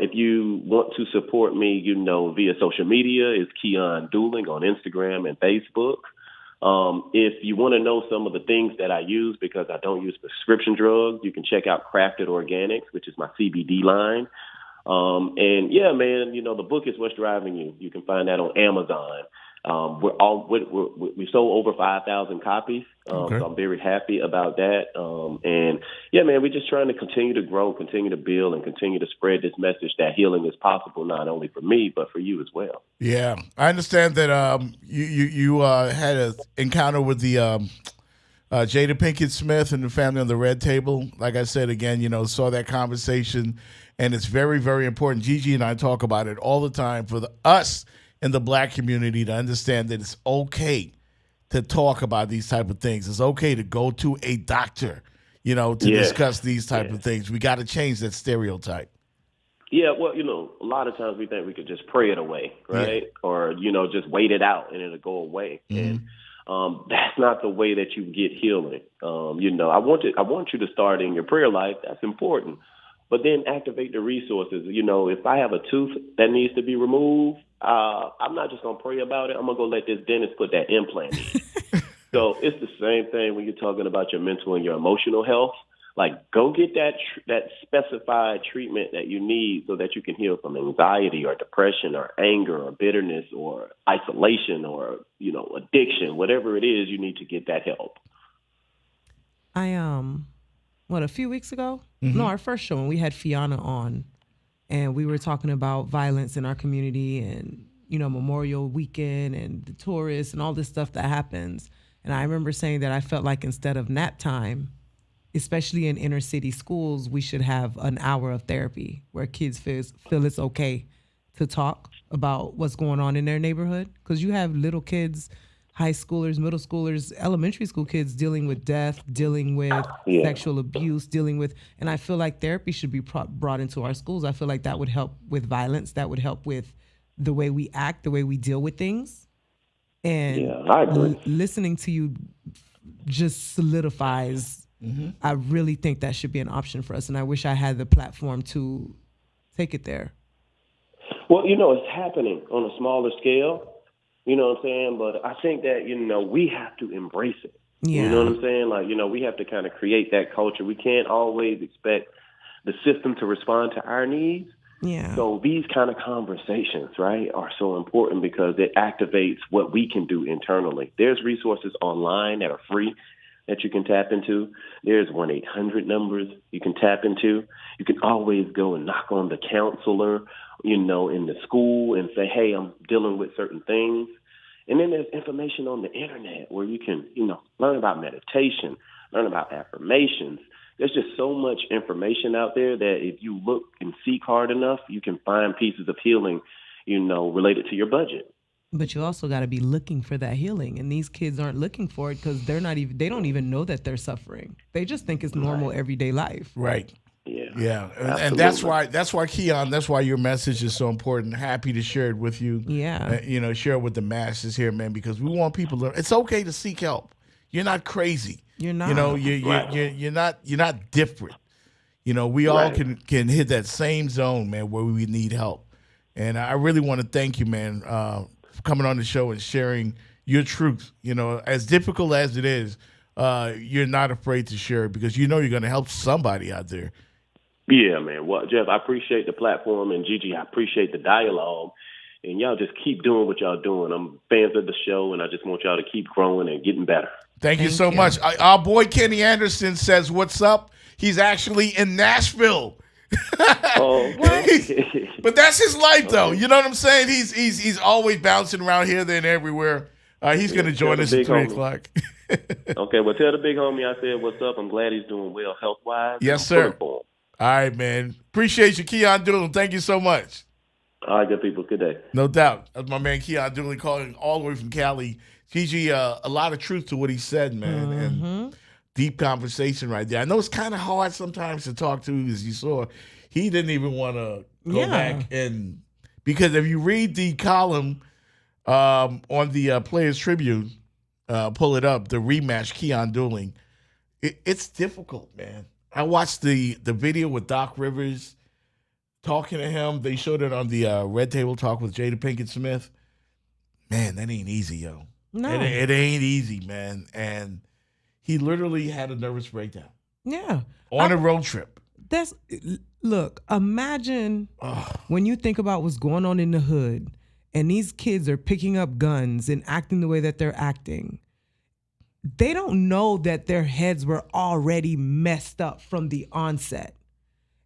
If you want to support me, you know, via social media, it's Keyon Dooling on Instagram and Facebook. If you want to know some of the things that I use, because I don't use prescription drugs, you can check out Crafted Organics, which is my CBD line. And yeah, man, you know, the book is What's Driving You. You can find that on Amazon. We sold over 5,000 copies. So I'm very happy about that. And yeah, man, we're just trying to continue to grow, continue to build, and continue to spread this message that healing is possible, not only for me, but for you as well. Yeah. I understand that you had an encounter with the Jada Pinkett Smith and the family on the Red Table. Like I said, again, you know, saw that conversation, and it's very, very important. Gigi and I talk about it all the time for us in the black community to understand that it's okay to talk about these type of things. It's okay to go to a doctor, you know, to discuss these type of things. We got to change that stereotype. Yeah, well, you know, a lot of times we think we could just pray it away, right? Yeah. Or, you know, just wait it out and it'll go away. And that's not the way that you get healing. You know, I want you to start in your prayer life. That's important. But then activate the resources. You know, if I have a tooth that needs to be removed, I'm not just going to pray about it. I'm going to go let this dentist put that implant in. So it's the same thing when you're talking about your mental and your emotional health. Like, go get that specified treatment that you need so that you can heal from anxiety or depression or anger or bitterness or isolation or, you know, addiction, whatever it is, you need to get that help. A few weeks ago? No, our first show when we had Fiona on, and we were talking about violence in our community and, you know, Memorial Weekend and the tourists and all this stuff that happens. And I remember saying that I felt like instead of nap time, especially in inner city schools, we should have an hour of therapy where kids feel it's okay to talk about what's going on in their neighborhood. Because you have little kids, high schoolers, middle schoolers, elementary school kids dealing with death, dealing with sexual abuse, and I feel like therapy should be brought into our schools. I feel like that would help with violence. That would help with the way we act, the way we deal with things. And I agree. Listening to you just solidifies, I really think that should be an option for us. And I wish I had the platform to take it there. Well, you know, it's happening on a smaller scale. You know what I'm saying? But I think that, you know, we have to embrace it. Yeah. You know what I'm saying? Like, you know, we have to kind of create that culture. We can't always expect the system to respond to our needs. Yeah. So these kind of conversations, right, are so important because it activates what we can do internally. There's resources online that are free that you can tap into. There's 1-800 numbers you can tap into. You can always go and knock on the counselor, you know, in the school and say, hey, I'm dealing with certain things. And then there's information on the internet where you can, you know, learn about meditation, learn about affirmations. There's just so much information out there that if you look and seek hard enough, you can find pieces of healing, you know, related to your budget. But you also got to be looking for that healing. And these kids aren't looking for it because they don't even know that they're suffering. They just think it's normal everyday life. Right. Yeah. And that's why Keyon, that's why your message is so important. Happy to share it with you. Yeah. You know, share it with the masses here, man, because we want people to learn. It's okay to seek help. You're not crazy. You're not. You know, you're not different. You know, we all can hit that same zone, man, where we need help. And I really want to thank you, man, for coming on the show and sharing your truth. You know, as difficult as it is, you're not afraid to share it because you know you're going to help somebody out there. Yeah, man. Well, Jeff, I appreciate the platform, and Gigi, I appreciate the dialogue. And y'all just keep doing what y'all doing. I'm fans of the show, and I just want y'all to keep growing and getting better. Thank you so much. Our boy Kenny Anderson says, "What's up?" He's actually in Nashville. But that's his life, though. You know what I'm saying? He's always bouncing around here, there, and everywhere. He's going to join us at 3 o'clock. Okay, well, tell the big homie I said what's up. I'm glad he's doing well health-wise. Yes, sir. All right, man. Appreciate you, Keyon Dooling. Thank you so much. All right, good people. Good day. No doubt. That's my man Keyon Dooling calling all the way from Cali. Gigi, a lot of truth to what he said, man, and deep conversation right there. I know it's kind of hard sometimes to talk to, as you saw. He didn't even want to go back and because if you read the column on the Players Tribune, pull it up, the rematch, Keyon Dooling, it's difficult, man. I watched the video with Doc Rivers talking to him. They showed it on the Red Table Talk with Jada Pinkett Smith. Man, that ain't easy, yo. No. It ain't easy, man. And he literally had a nervous breakdown. Yeah. On a road trip. Look, imagine when you think about what's going on in the hood and these kids are picking up guns and acting the way that they're acting. They don't know that their heads were already messed up from the onset.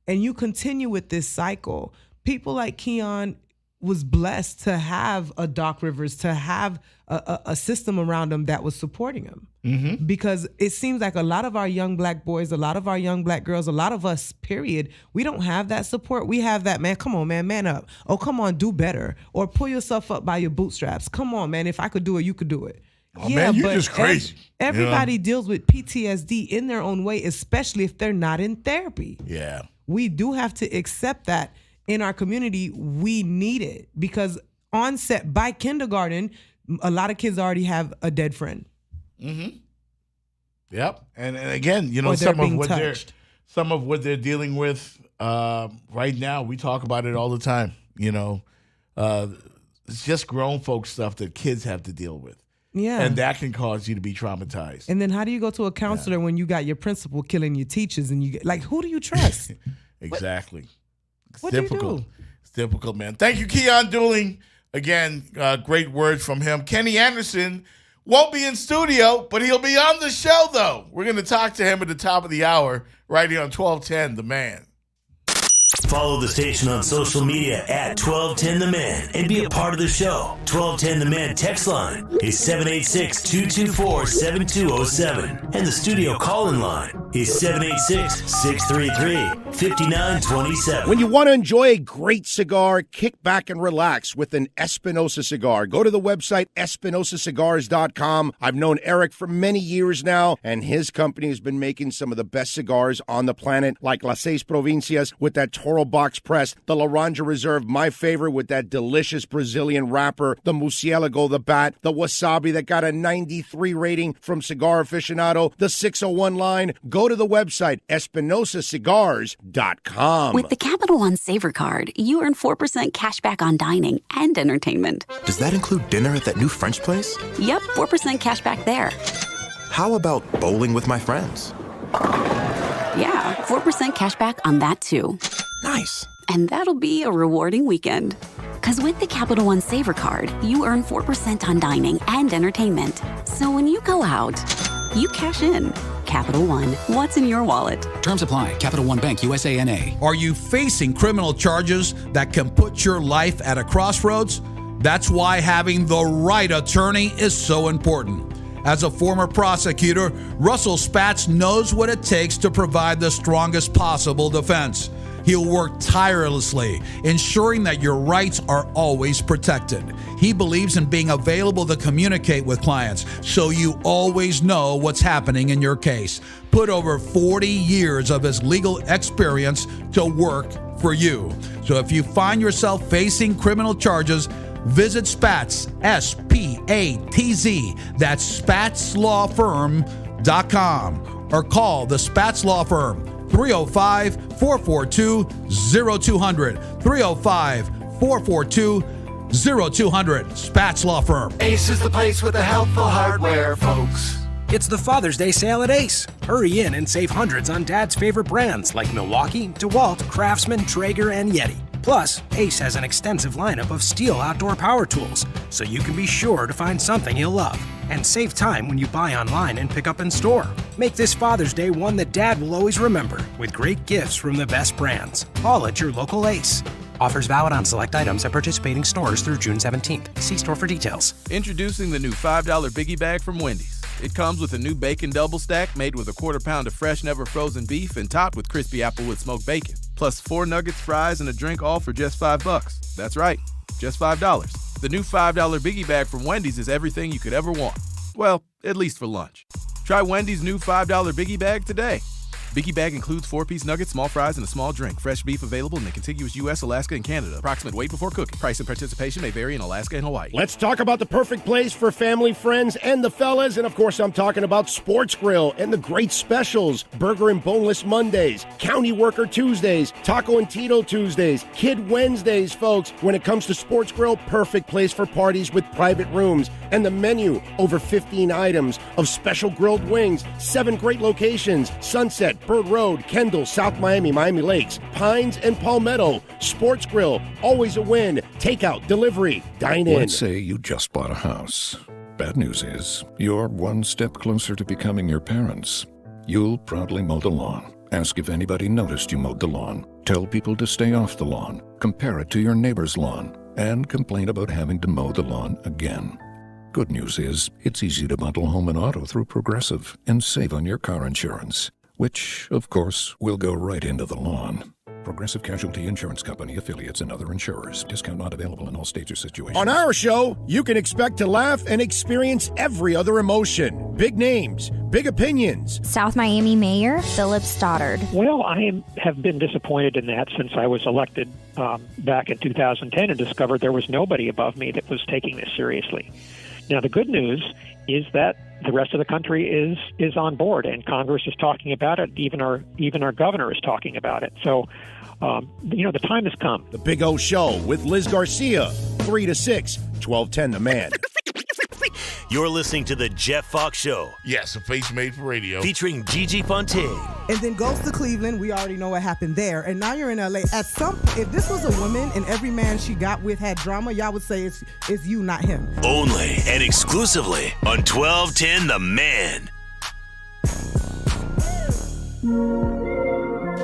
And you continue with this cycle. People like Keyon was blessed to have a Doc Rivers, to have a system around him that was supporting him. Mm-hmm. Because it seems like a lot of our young black boys, a lot of our young black girls, a lot of us, period, we don't have that support. We have that, man, come on, man up. Oh, come on, do better. Or pull yourself up by your bootstraps. Come on, man, if I could do it, you could do it. Oh, man, you're just crazy. Everybody deals with PTSD in their own way, especially if they're not in therapy. Yeah. We do have to accept that in our community. We need it because onset by kindergarten, a lot of kids already have a dead friend. Mm-hmm. Yep. And again, you know, some of what they're dealing with right now, we talk about it all the time. You know, it's just grown folks stuff that kids have to deal with. Yeah. And that can cause you to be traumatized. And then how do you go to a counselor when you got your principal killing your teachers and you get, like, who do you trust? Exactly. What difficult. do you do? It's difficult, man. Thank you, Keyon Dooling. Again, great words from him. Kenny Anderson won't be in studio, but he'll be on the show, though. We're going to talk to him at the top of the hour right here on 1210 The Man. Follow the station on social media at 1210 The Man and be a part of the show. 1210 The Man text line is 786-224-7207. And the studio call-in line is 786-633-5927. When you want to enjoy a great cigar, kick back and relax with an Espinosa cigar. Go to the website EspinosaCigars.com. I've known Eric for many years now, and his company has been making some of the best cigars on the planet, like Las Seis Provincias with that Toro box press, the Laranja Reserve, my favorite, with that delicious Brazilian wrapper, the Murcielago, the Bat, the Wasabi that got a 93 rating from Cigar Aficionado, the 601 line. Go to the website, EspinosaCigars.com. With the Capital One Savor Card, you earn 4% cash back on dining and entertainment. Does that include dinner at that new French place? Yep, 4% cash back there. How about bowling with my friends? Yeah, 4% cash back on that too. Nice. And that'll be a rewarding weekend. Because with the Capital One Savor Card, you earn 4% on dining and entertainment. So when you go out, you cash in. Capital One, what's in your wallet? Terms apply. Capital One Bank, USA, N.A. Are you facing criminal charges that can put your life at a crossroads? That's why having the right attorney is so important. As a former prosecutor, Russell Spatz knows what it takes to provide the strongest possible defense. He'll work tirelessly, ensuring that your rights are always protected. He believes in being available to communicate with clients, so you always know what's happening in your case. Put over 40 years of his legal experience to work for you. So if you find yourself facing criminal charges, visit Spatz, S-P-A-T-Z. That's Spatz Law Firm. SpatslaWorld.com or call the Spats Law Firm 305-442-0200. 305-442-0200. Spats Law Firm. Ace is the place with the helpful hardware, folks. It's the Father's Day sale at Ace. Hurry in and save hundreds on Dad's favorite brands like Milwaukee, DeWalt, Craftsman, Traeger, and Yeti. Plus, Ace has an extensive lineup of steel outdoor power tools, so you can be sure to find something you'll love. And save time when you buy online and pick up in store. Make this Father's Day one that Dad will always remember, with great gifts from the best brands. All at your local Ace. Offers valid on select items at participating stores through June 17th. See store for details. Introducing the new $5 Biggie Bag from Wendy's. It comes with a new bacon double stack made with a quarter pound of fresh, never frozen beef and topped with crispy applewood smoked bacon. Plus 4 nuggets, fries, and a drink, all for just $5. That's right, just $5. The new $5 Biggie Bag from Wendy's is everything you could ever want. Well, at least for lunch. Try Wendy's new $5 Biggie Bag today. Biggie Bag includes 4-piece nuggets, small fries, and a small drink. Fresh beef available in the contiguous U.S., Alaska, and Canada. Approximate weight before cooking. Price and participation may vary in Alaska and Hawaii. Let's talk about the perfect place for family, friends, and the fellas. And, of course, I'm talking about Sports Grill and the great specials. Burger and Boneless Mondays, County Worker Tuesdays, Taco and Tito Tuesdays, Kid Wednesdays, folks. When it comes to Sports Grill, perfect place for parties with private rooms. And the menu, over 15 items of special grilled wings, 7 great locations, Sunset, Bird Road, Kendall, South Miami, Miami Lakes, Pines, and Palmetto. Sports Grill, always a win. Takeout, delivery, dine in. Let's say you just bought a house. Bad news is, you're one step closer to becoming your parents. You'll proudly mow the lawn. Ask if anybody noticed you mowed the lawn. Tell people to stay off the lawn. Compare it to your neighbor's lawn. And complain about having to mow the lawn again. Good news is, it's easy to bundle home and auto through Progressive and save on your car insurance, which, of course, will go right into the lawn. Progressive Casualty Insurance Company, affiliates, and other insurers. Discount not available in all states or situations. On our show, you can expect to laugh and experience every other emotion. Big names, big opinions. South Miami Mayor Philip Stoddard. Well, I have been disappointed in that since I was elected back in 2010 and discovered there was nobody above me that was taking this seriously. Now, the good news is that the rest of the country is on board, and Congress is talking about it. Even our governor is talking about it. So, the time has come. The Big O Show with Liz Garcia, 3 to 6, 1210 The Man. You're listening to the Jeff Fox Show. Yes, a face made for radio. Featuring Gigi Fontaine. And then goes to Cleveland. We already know what happened there. And now you're in LA. If this was a woman and every man she got with had drama, y'all would say it's you, not him. Only and exclusively on 1210 The Man.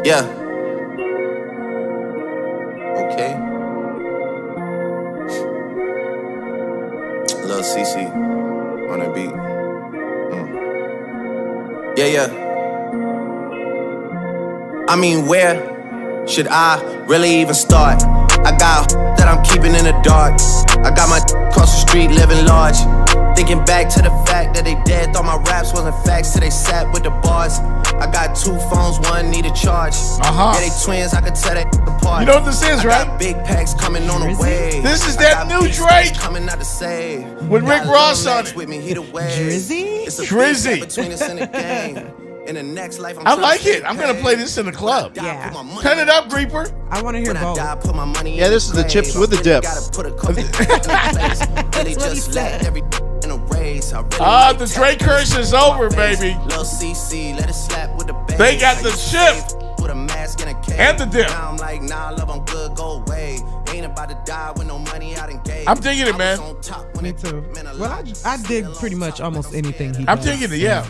Yeah. Okay. Lil CC on the beat. Yeah. I mean, where should I really even start? I got that I'm keeping in the dark. I got my across the street living large. Thinking back to the fact that they dead, thought my raps wasn't facts till they sat with the bars. I got 2 phones, one need a charge. Yeah, they twins, I could tell they apart. You know what this is, right? Got big packs coming on the way. This is that new Drake coming out to save. with Rick Ross on it. With me, he the way. Drizzy? It's a Drizzy. big between us in the game. In the next life, I'm I like it. I'm going to play this in the club. Yeah. Turn it up, Reaper. I want to hear both. Yeah, this is the chips with the dip. The Drake curse is over, baby. They got the chip and the dip. I'm digging it, man. Me too. Well, I dig pretty much almost anything he does. I'm digging it, yeah.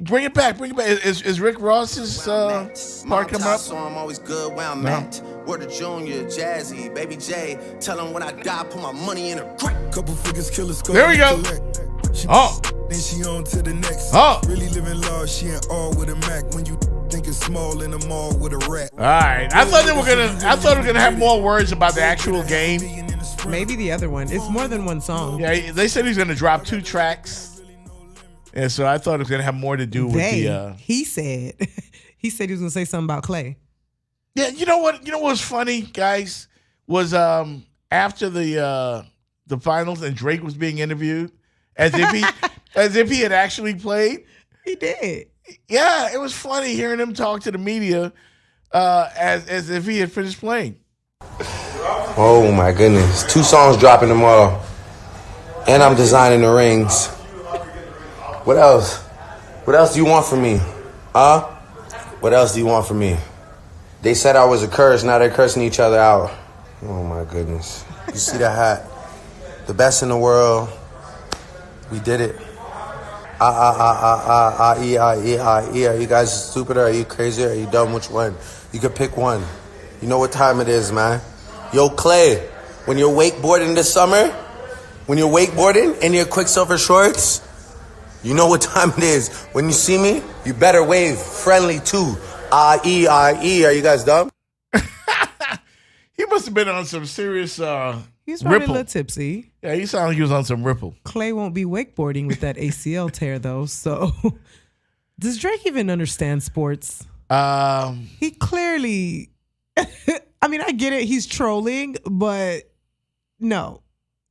Bring it back. Is Rick Ross's part coming up? So I'm always good where I'm at. Word to Junior, Jazzy, Baby J. Tell him when I die, put my money in a crack. Couple figures, killers. There we go. Oh. Then she on to the next. Oh. Really living large, she ain't all with a Mac. When you think it's small in the mall with a rat. All right. I thought we were gonna have more words about the actual game. Maybe the other one. It's more than one song. Yeah, they said he's gonna drop 2 tracks. And so I thought it was going to have more to do with He said he was going to say something about Clay. Yeah, you know what was funny, guys, was after the finals and Drake was being interviewed, as if he had actually played. He did. Yeah, it was funny hearing him talk to the media as if he had finished playing. Oh my goodness. 2 songs dropping tomorrow. And I'm designing the rings. What else? What else do you want from me? Huh? What else do you want from me? They said I was a curse, now they're cursing each other out. Oh my goodness. You see that hat? The best in the world. We did it. Are you guys stupid or are you crazy or are you dumb? Which one? You could pick one. You know what time it is, man. Yo, Clay, when you're wakeboarding this summer, when you're wakeboarding in your Quicksilver shorts, you know what time it is. When you see me, you better wave friendly too. Are you guys dumb? He must have been on some serious He's probably Ripple. a little tipsy. Yeah, he sounded like he was on some Ripple. Clay won't be wakeboarding with that ACL tear, though. So, does Drake even understand sports? He clearly. I mean, I get it. He's trolling, but no,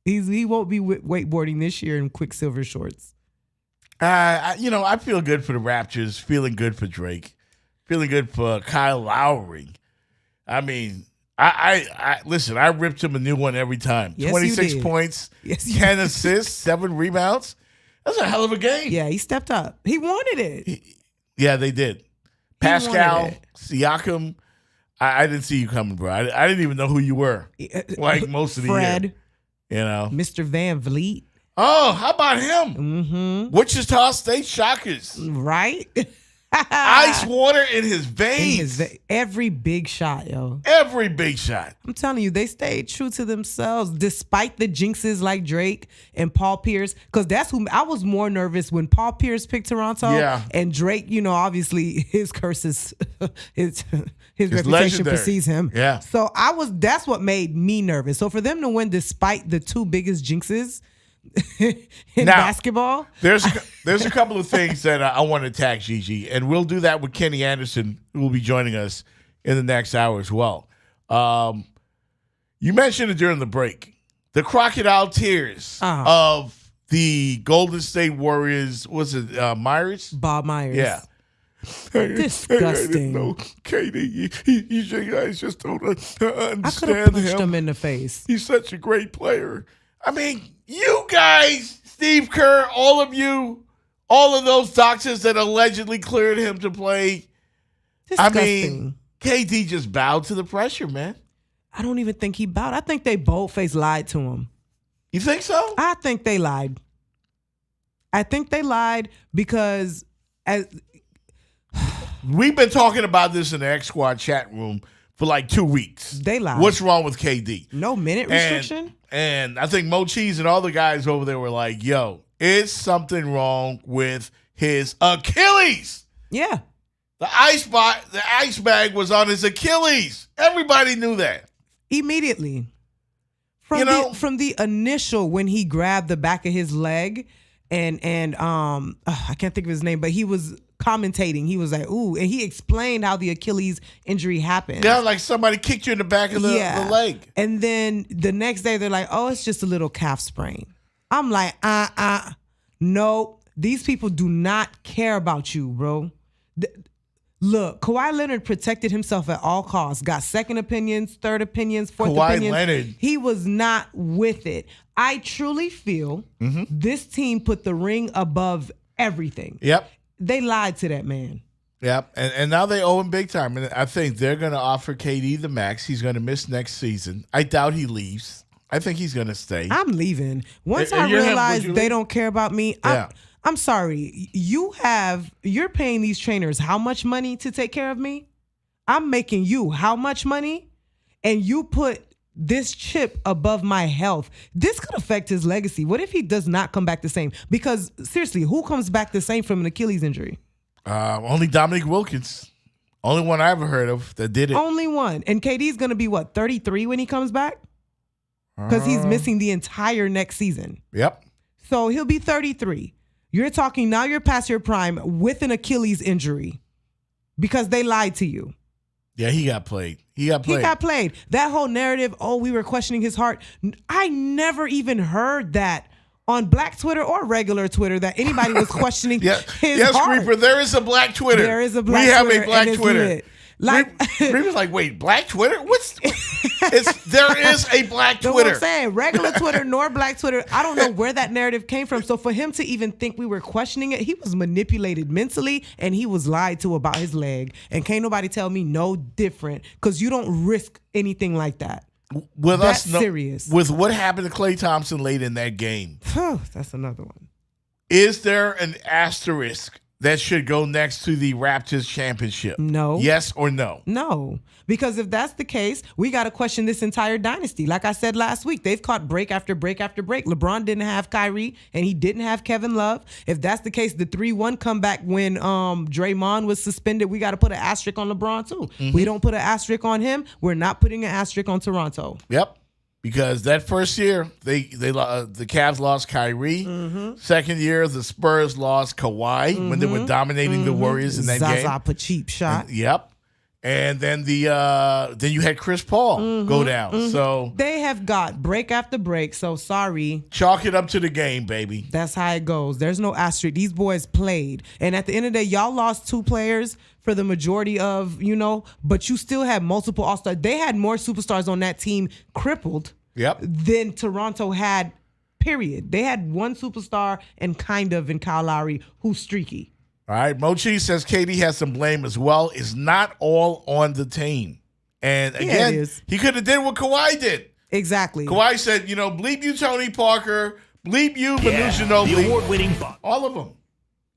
he won't be wakeboarding this year in Quicksilver shorts. I feel good for the Raptors. Feeling good for Drake. Feeling good for Kyle Lowry. I mean, I listen. I ripped him a new one every time. Yes, 26 you did. points, Yes, you 10 did. assists, 7 rebounds. That's a hell of a game. Yeah, he stepped up. He wanted it. Yeah, they did. Pascal, Siakam. I didn't see you coming, bro. I didn't even know who you were. Like most of the Fred, year. You know, Mr. Van Vliet. Oh, how about him? Mm-hmm. Wichita State Shockers. Right? Ice water in his veins. Every big shot, yo. Every big shot. I'm telling you, they stayed true to themselves despite the jinxes like Drake and Paul Pierce. Because that's who I was more nervous when Paul Pierce picked Toronto. Yeah. And Drake, obviously his curses, his reputation legendary. precedes him. Yeah. So that's what made me nervous. So for them to win despite the 2 biggest jinxes in basketball. There's a couple of things that I want to attack Gigi, and we'll do that with Kenny Anderson, who will be joining us in the next hour as well. You mentioned it during the break. The crocodile tears of the Golden State Warriors, was it Myers? Bob Myers. Yeah. Disgusting. I didn't know KD. You guys just don't understand I could have punched him in the face. He's such a great player. I mean, you guys, Steve Kerr, all of you, all of those doctors that allegedly cleared him to play. Disgusting. I mean, KD just bowed to the pressure, man. I don't even think he bowed. I think they boldface lied to him. You think so? I think they lied. I think they lied because we've been talking about this in the X Squad chat room for like 2 weeks. They lied. What's wrong with KD? No minute restriction? And I think Mo Cheese and all the guys over there were like, yo, is something wrong with his Achilles? Yeah. The ice bag was on his Achilles. Everybody knew that. Immediately. From the initial when he grabbed the back of his leg and I can't think of his name, but he was commentating. He was like, ooh, and he explained how the Achilles injury happened. Yeah, like somebody kicked you in the back of the leg. And then the next day they're like, oh, it's just a little calf sprain. I'm like, no, these people do not care about you, bro. Look, Kawhi Leonard protected himself at all costs, got second opinions, third opinions, fourth opinions. Leonard. He was not with it. I truly feel this team put the ring above everything. Yep. They lied to that man. Yep. And now they owe him big time. And I think they're going to offer KD the max. He's going to miss next season. I doubt he leaves. I think he's going to stay. I'm leaving. Once And I you're him, realize would you they leave? don't care about me, I'm sorry. You're paying these trainers how much money to take care of me? I'm making you how much money? And you put this chip above my health. This could affect his legacy. What if he does not come back the same? Because seriously, who comes back the same from an Achilles injury? Only Dominic Wilkins. Only one I ever heard of that did it. Only one. And KD's going to be 33 when he comes back? Because he's missing the entire next season. Yep. So he'll be 33. You're talking now you're past your prime with an Achilles injury because they lied to you. Yeah, he got played. He got played. That whole narrative, we were questioning his heart. I never even heard that on Black Twitter or regular Twitter that anybody was questioning his heart. Creeper, there is a Black Twitter. There is a Black Twitter. Twitter. We have a Black Twitter. Lit. Like Creeper's like, wait, Black Twitter? There is a Black Twitter. What I'm saying, regular Twitter nor Black Twitter. I don't know where that narrative came from. So for him to even think we were questioning it, he was manipulated mentally and he was lied to about his leg. And can't nobody tell me no different because you don't risk anything like that. That's serious. With what happened to Klay Thompson late in that game. That's another one. Is there an asterisk that should go next to the Raptors championship? No. Yes or no? No. Because if that's the case, we got to question this entire dynasty. Like I said last week, they've caught break after break after break. LeBron didn't have Kyrie, and he didn't have Kevin Love. If that's the case, the 3-1 comeback when Draymond was suspended, we got to put an asterisk on LeBron too. Mm-hmm. We don't put an asterisk on him. We're not putting an asterisk on Toronto. Yep. Because that first year, the Cavs lost Kyrie. Mm-hmm. Second year, the Spurs lost Kawhi when they were dominating the Warriors in that game. Zaza a cheap shot. Yep. And then then you had Chris Paul go down. So they have got break after break. So sorry. Chalk it up to the game, baby. That's how it goes. There's no asterisk. These boys played. And at the end of the day, y'all lost 2 players for the majority of, but you still had multiple All-Stars. They had more superstars on that team crippled than Toronto had, period. They had 1 superstar and in Kyle Lowry, who's streaky. All right, Mochi says KD has some blame as well. It's not all on the team. And again, he could have did what Kawhi did. Exactly. Kawhi said, bleep you, Tony Parker, bleep you, Manu Ginobili. The award-winning all of them.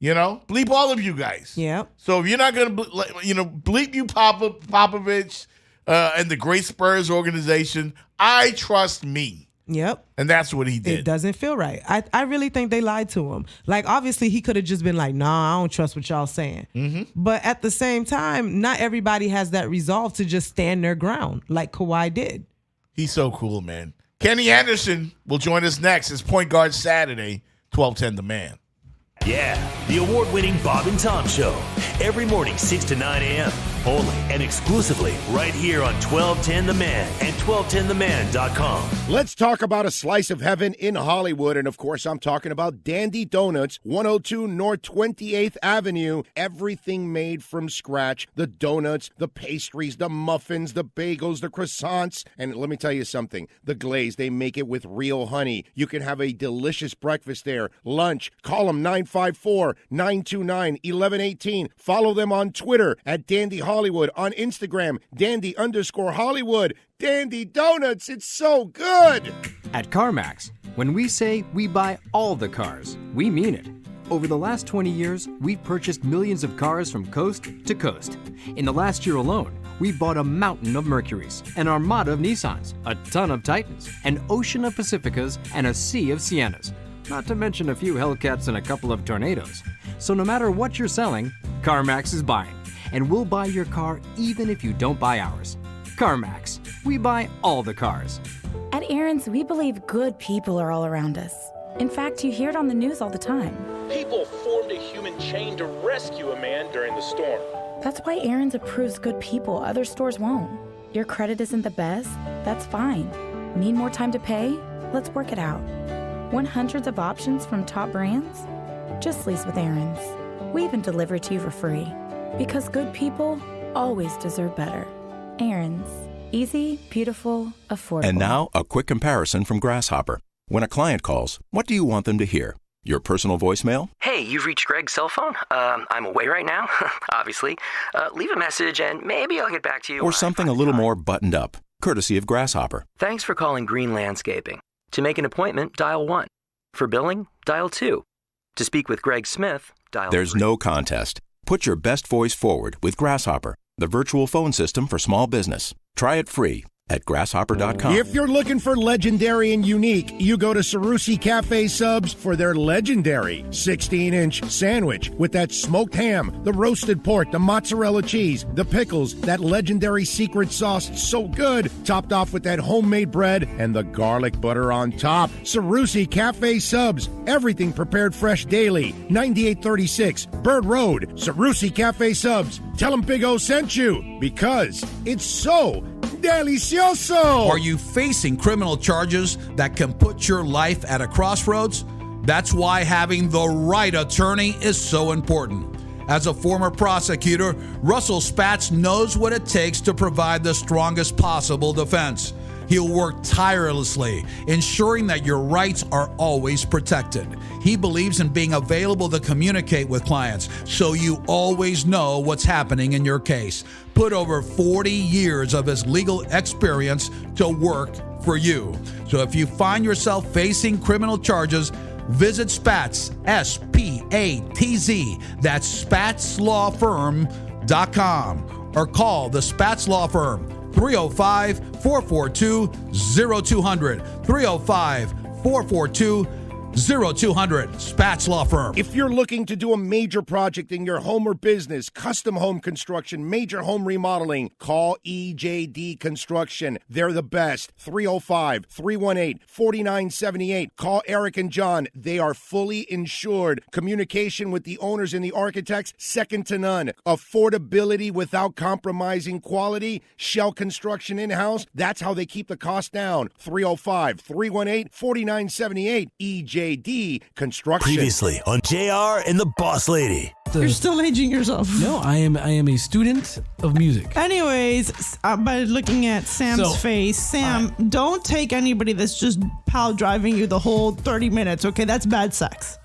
Bleep all of you guys. Yeah. So if you're not going to, bleep you, Popovich, and the great Spurs organization, I trust me. Yep. And that's what he did. It doesn't feel right. I really think they lied to him. Like, obviously, he could have just been like, nah, I don't trust what y'all saying. Mm-hmm. But at the same time, not everybody has that resolve to just stand their ground like Kawhi did. He's so cool, man. Kenny Anderson will join us next. It's Point Guard Saturday, 1210 The Man. Yeah, the award-winning Bob and Tom Show. Every morning, 6 to 9 a.m. Only and exclusively right here on 1210 The Man and 1210theman.com. Let's talk about a slice of heaven in Hollywood. And, of course, I'm talking about Dandy Donuts, 102 North 28th Avenue. Everything made from scratch. The donuts, the pastries, the muffins, the bagels, the croissants. And let me tell you something. The glaze, they make it with real honey. You can have a delicious breakfast there. Lunch. Call them 954-929-1118. Follow them on Twitter at Dandy Hollywood. On Instagram, Dandy_Hollywood. Dandy Donuts, it's so good! At CarMax, when we say we buy all the cars, we mean it. Over the last 20 years, we've purchased millions of cars from coast to coast. In the last year alone, we've bought a mountain of Mercurys, an armada of Nissans, a ton of Titans, an ocean of Pacificas, and a sea of Siennas. Not to mention a few Hellcats and a couple of Tornadoes. So no matter what you're selling, CarMax is buying. And we'll buy your car even if you don't buy ours. CarMax, we buy all the cars. At Aaron's, we believe good people are all around us. In fact, you hear it on the news all the time. People formed a human chain to rescue a man during the storm. That's why Aaron's approves good people other stores won't. Your credit isn't the best? That's fine. Need more time to pay? Let's work it out. Want hundreds of options from top brands? Just lease with Aaron's. We even deliver to you for free. Because good people always deserve better. Aaron's. Easy, beautiful, affordable. And now, a quick comparison from Grasshopper. When a client calls, what do you want them to hear? Your personal voicemail? Hey, you've reached Greg's cell phone. I'm away right now, obviously. Leave a message and maybe I'll get back to you. Or something a little more buttoned up, courtesy of Grasshopper. Thanks for calling Green Landscaping. To make an appointment, dial 1. For billing, dial 2. To speak with Greg Smith, dial There's 3. no contest. Put your best voice forward with Grasshopper, the virtual phone system for small business. Try it free at grasshopper.com. If you're looking for legendary and unique, you go to Cerruti Cafe Subs for their legendary 16-inch sandwich with that smoked ham, the roasted pork, the mozzarella cheese, the pickles, that legendary secret sauce, so good, topped off with that homemade bread and the garlic butter on top. Cerruti Cafe Subs, everything prepared fresh daily. 9836 Bird Road, Cerruti Cafe Subs. Tell them Big O sent you, because it's so delicioso. Are you facing criminal charges that can put your life at a crossroads? That's why having the right attorney is so important. As a former prosecutor, Russell Spatz knows what it takes to provide the strongest possible defense. He'll work tirelessly, ensuring that your rights are always protected. He believes in being available to communicate with clients, so you always know what's happening in your case. Put over 40 years of his legal experience to work for you. So if you find yourself facing criminal charges, visit Spatz, S-P-A-T-Z. That's SpatzLawFirm.com. Or call the Spatz Law Firm, 305-442-0200. 305-442-0200. Spatz Law Firm. If you're looking to do a major project in your home or business, custom home construction, major home remodeling, call EJD Construction. They're the best. 305-318-4978. Call Eric and John. They are fully insured. Communication with the owners and the architects, second to none. Affordability without compromising quality. Shell construction in-house. That's how they keep the cost down. 305-318-4978. EJD Construction. Previously on JR and the Boss Lady. You're still aging yourself. No, I am a student of music. Anyways, by looking at Sam's face, Sam, don't take anybody that's just pal driving you the whole 30 minutes, okay? That's bad sex.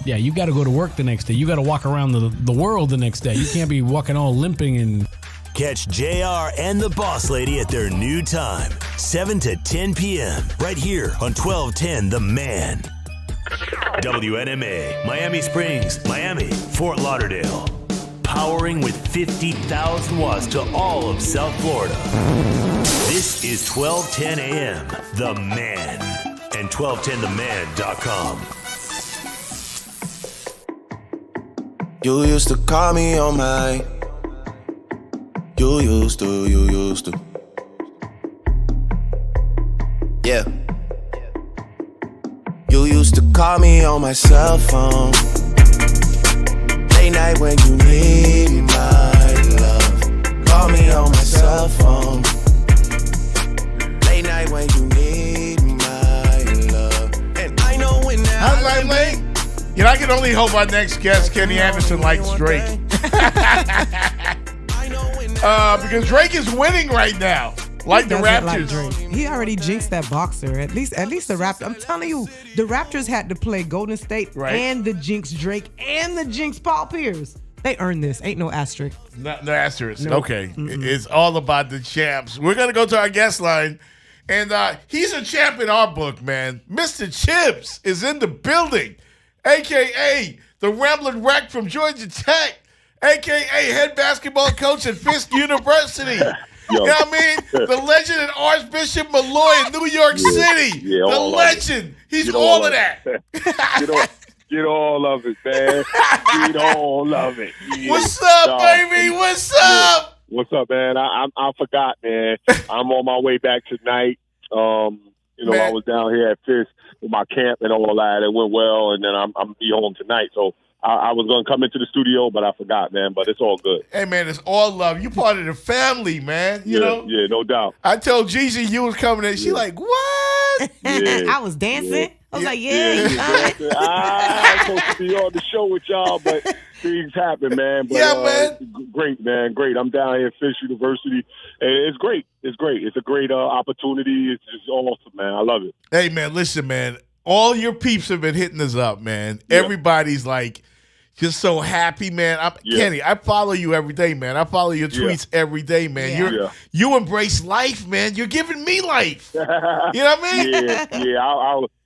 Yeah, you got to go to work the next day. You got to walk around the world the next day. You can't be walking all limping and... Catch JR and the Boss Lady at their new time, 7 to 10 p.m. right here on 1210 The Man. WNMA, Miami Springs, Miami, Fort Lauderdale. Powering with 50,000 watts to all of South Florida. This is 1210 AM, The Man, and 1210theman.com. You used to call me on my... You used to. Yeah. You used to call me on my cell phone. Late night when you need my love. Call me on my cell phone. Late night when you need my love. And I know when that. I'm late. You know, I can only hope our next guest, Kenny Anderson, likes Drake. Because Drake is winning right now, like the Raptors. Like he already jinxed that boxer. At least the Raptors. I'm telling you, the Raptors had to play Golden State and the jinx Drake and the jinx Paul Pierce. They earned this. Ain't no asterisk. No asterisk. Nope. Okay. It's all about the champs. We're going to go to our guest line. And he's a champ in our book, man. Mr. Chips is in the building, a.k.a. the Rambling Wreck from Georgia Tech. A.K.A. head basketball coach at Fisk University. You know what I mean? The legend and Archbishop Malloy in New York City. Yeah, the legend. He's all of that. Get all of it, man. Get all of it. Yeah. What's up, baby? What's up? What's up, man? I forgot, man. I'm on my way back tonight. I was down here at Fisk with my camp and all that. It went well, and then I'm be home tonight. So I was going to come into the studio, but I forgot, man. But it's all good. Hey, man, it's all love. You part of the family, man. You know? Yeah, no doubt. I told Gigi you was coming in. She like, what? I was dancing. Yeah. I was like, I'm supposed to be on the show with y'all, but things happen, man. But, man. Great, man. Great. I'm down here at Fisk University. And it's great. It's great. It's a great opportunity. It's just awesome, man. I love it. Hey, man, listen, man. All your peeps have been hitting us up, man. Yeah. Everybody's like, just so happy, man. Kenny, I follow you every day, man. I follow your tweets every day, man. You embrace life, man. You're giving me life. You know what I mean?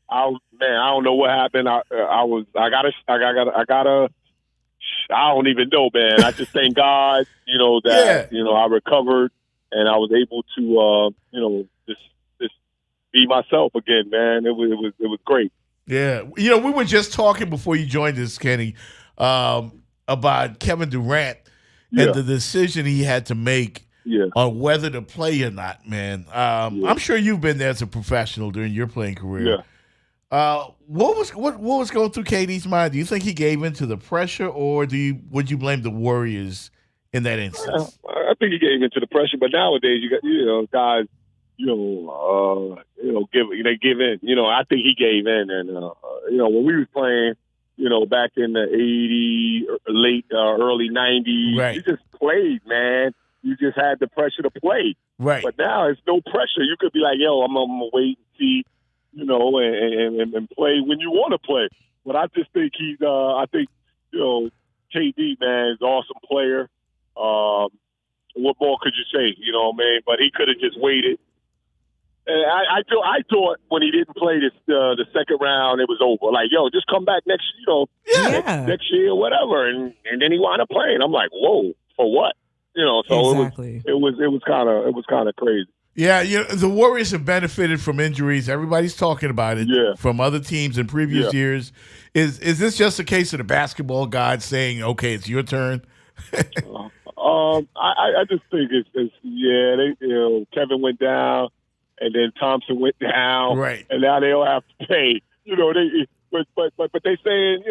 I man, I don't know what happened. I don't even know, man. I just thank God, that I recovered and I was able to, just be myself again, man. It was great. Yeah, we were just talking before you joined us, Kenny, about Kevin Durant and the decision he had to make on whether to play or not, man. I'm sure you've been there as a professional during your playing career. Yeah. What was going through KD's mind? Do you think he gave in to the pressure, or would you blame the Warriors in that instance? I think he gave in to the pressure, but nowadays you got guys, they give in. I think he gave in, and when we was playing, back in the 80s, early 90s, Right. you just played, man. You just had the pressure to play. Right. But now it's no pressure. You could be like, yo, I'm going to wait and see, and play when you want to play. But I just think KD, man, is an awesome player. What more could you say? You know what I mean? But he could have just waited. And I thought when he didn't play the second round, it was over. Like, yo, just come back next next year, whatever. And then he wound up playing. I'm like, whoa, for what? So exactly. it was kind of crazy. Yeah, the Warriors have benefited from injuries. Everybody's talking about it from other teams in previous years. Is this just a case of the basketball gods saying, okay, it's your turn? I just think Kevin went down, and then Thompson went down, right? And now they all have to pay. But they saying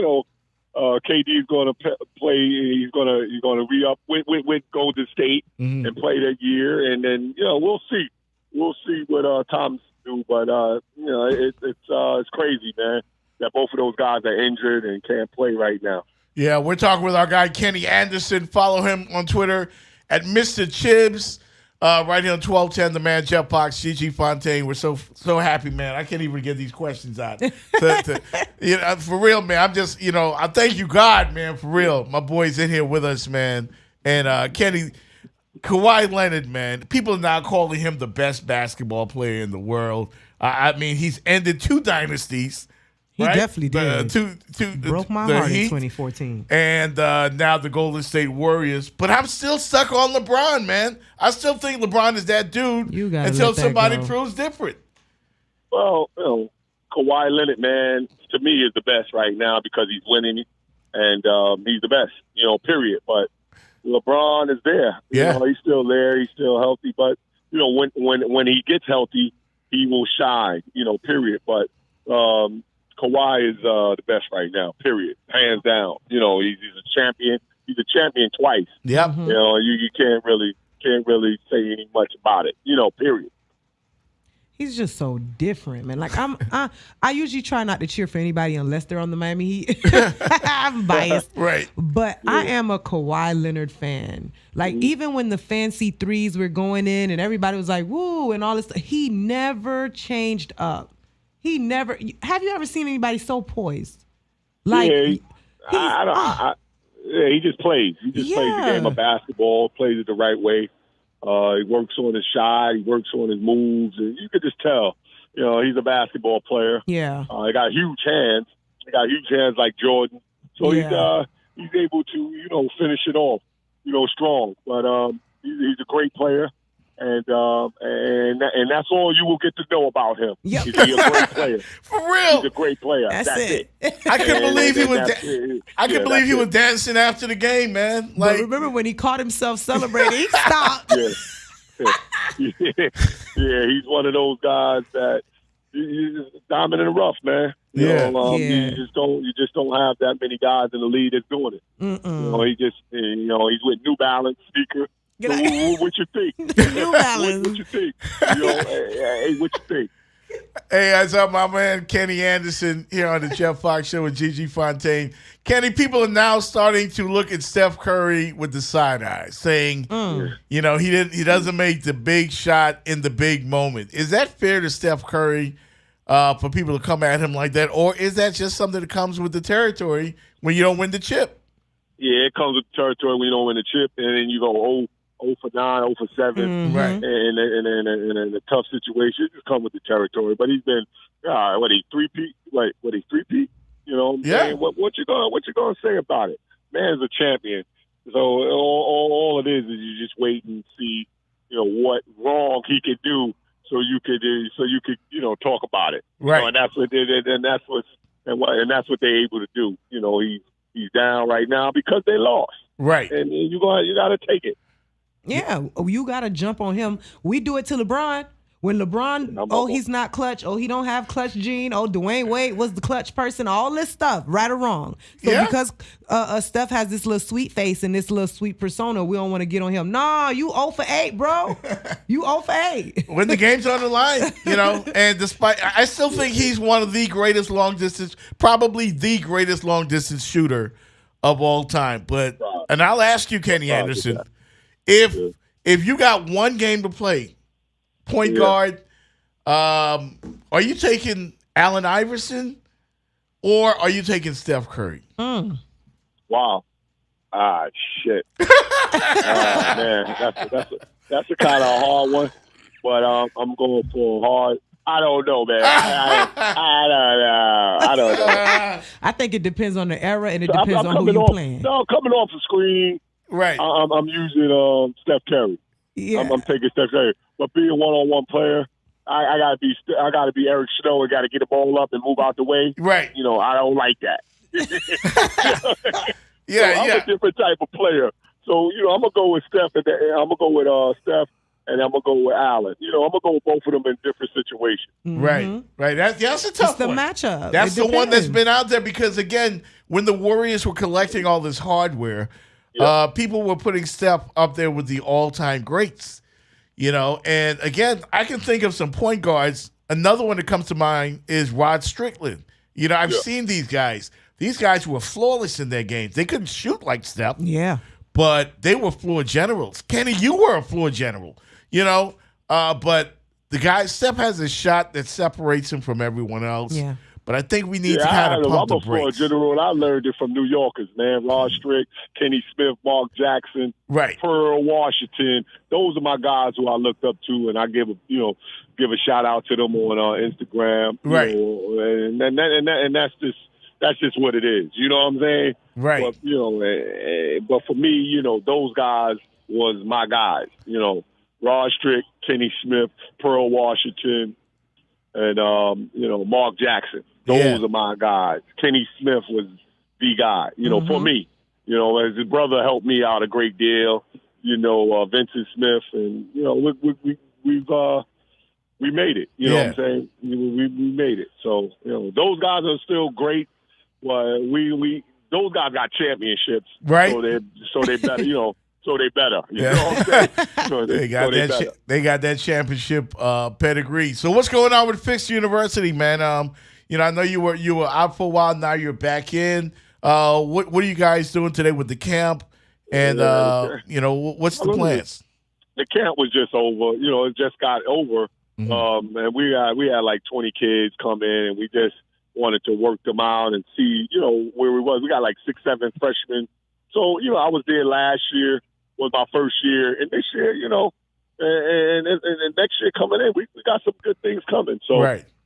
KD is going to play. He's going to re-up with Golden State and play that year, and then we'll see. We'll see what Thompson do. But it's crazy, man, that both of those guys are injured and can't play right now. Yeah, we're talking with our guy Kenny Anderson. Follow him on Twitter at Mr. Chibs. Right here on 1210, the man Jeff Fox, Gigi Fontaine. We're so happy, man. I can't even get these questions out. For real, man. I'm just, I thank you, God, man, for real. My boy's in here with us, man. And Kenny, Kawhi Leonard, man. People are now calling him the best basketball player in the world. I mean, he's ended 2 dynasties. He right? definitely did. Broke my heart in 2014. And now the Golden State Warriors. But I'm still stuck on LeBron, man. I still think LeBron is that dude until somebody proves different. Well, Kawhi Leonard, man, to me is the best right now because he's winning and he's the best, period. But LeBron is there. He's still there. He's still healthy. But, when he gets healthy, he will shine, period. But Kawhi is the best right now, period. Hands down. He's a champion. He's a champion twice. Yeah. You can't really say any much about it, period. He's just so different, man. Like I usually try not to cheer for anybody unless they're on the Miami Heat. I'm biased. Right. But I am a Kawhi Leonard fan. Like even when the fancy threes were going in and everybody was like, woo, and all this stuff, he never changed up. He never. Have you ever seen anybody so poised? Like, he just plays. He just plays the game of basketball. Plays it the right way. He works on his shot. He works on his moves, and you could just tell. He's a basketball player. Yeah. He got huge hands. He got huge hands like Jordan. So he's able to finish it off, strong. But he's a great player. And that's all you will get to know about him. Yep. He's a great player. For real. He's a great player. That's it. I couldn't believe he was. I couldn't believe he was dancing after the game, man. Like, but remember when he caught himself celebrating? He stopped. Yeah, he's one of those guys that he's diamond in the rough, man. You just don't have that many guys in the league that's doing it. He's with New Balance sneaker. What you think? New Balance. What you think? Hey, what you think? Hey, what's up, my man Kenny Anderson here on the Jeff Fox Show with Gigi Fontaine. Kenny, people are now starting to look at Steph Curry with the side eye, saying, he doesn't make the big shot in the big moment. Is that fair to Steph Curry for people to come at him like that, or is that just something that comes with the territory when you don't win the chip? Yeah, it comes with the territory when you don't win the chip, and then you go 0 for 9, 0 for 7, right? And in a tough situation, it just comes with the territory. But he's been, he 3-peat? He 3-peat? Saying? What you gonna say about it? Man's a champion. So all it is you just wait and see, what wrong he could do, so you could talk about it, right? And that's what that's what they're able to do. He's down right now because they lost, right? And you got to take it. Yeah, you got to jump on him. We do it to LeBron. When LeBron, he's not clutch. Oh, he don't have clutch gene. Oh, Dwayne Wade was the clutch person. All this stuff, right or wrong. So because Steph has this little sweet face and this little sweet persona, we don't want to get on him. Nah, you 0 for 8, bro. You 0 for 8. When the game's on the line, and despite, I still think he's one of the greatest long distance, probably the greatest long distance shooter of all time. But, and I'll ask you, Kenny Anderson, if you got one game to play, point guard, are you taking Allen Iverson or are you taking Steph Curry? Wow. Ah, shit. Man, that's a kind of hard one, but I'm going for hard. I don't know, man. I don't know. I think it depends on the era and it depends on who you're playing. No, coming off the screen, right? I'm using Steph Curry. Yeah, I'm taking Steph Curry. But being a one-on-one player, I gotta be Eric Snow and gotta get the ball up and move out the way. Right. I don't like that. I'm a different type of player. So I'm gonna go with Steph, and I'm gonna go with Steph, and I'm gonna go with Allen. I'm gonna go with both of them in different situations. Right. That's a tough one. one. It's the matchup. That's the one that's been out there because again, when the Warriors were collecting all this hardware, people were putting Steph up there with the all-time greats. And again, I can think of some point guards. Another one that comes to mind is Rod Strickland. I've seen these guys. These guys were flawless in their games. They couldn't shoot like Steph. Yeah. But they were floor generals. Kenny, you were a floor general. But the guy, Steph has a shot that separates him from everyone else. Yeah. But I think we need to kind of pump the brakes. I'm a floor general, and I learned it from New Yorkers, man. Rod Strick, Kenny Smith, Mark Jackson, Pearl Washington. Those are my guys who I looked up to, and I give a shout out to them on Instagram. Right. And that's just what it is. You know what I'm saying? Right. But, but for me, those guys was my guys. Rod Strick, Kenny Smith, Pearl Washington, and Mark Jackson. Those are my guys. Kenny Smith was the guy, for me. As his brother helped me out a great deal. Vincent Smith, and we made it. You know what I'm saying? We made it. So those guys are still great. Well, those guys got championships, right? So they better. So they better. You know what I'm saying? They got that championship pedigree. So what's going on with Fisk University, man? I know you were out for a while. Now you're back in. What are you guys doing today with the camp? And what's the plans? The camp was just over. It just got over. Mm-hmm. And we had like 20 kids come in, and we just wanted to work them out and see, where we was. We got like 6, 7 freshmen. So, I was there last year, was my first year. And this year, and next year coming in, we got some good things coming. So,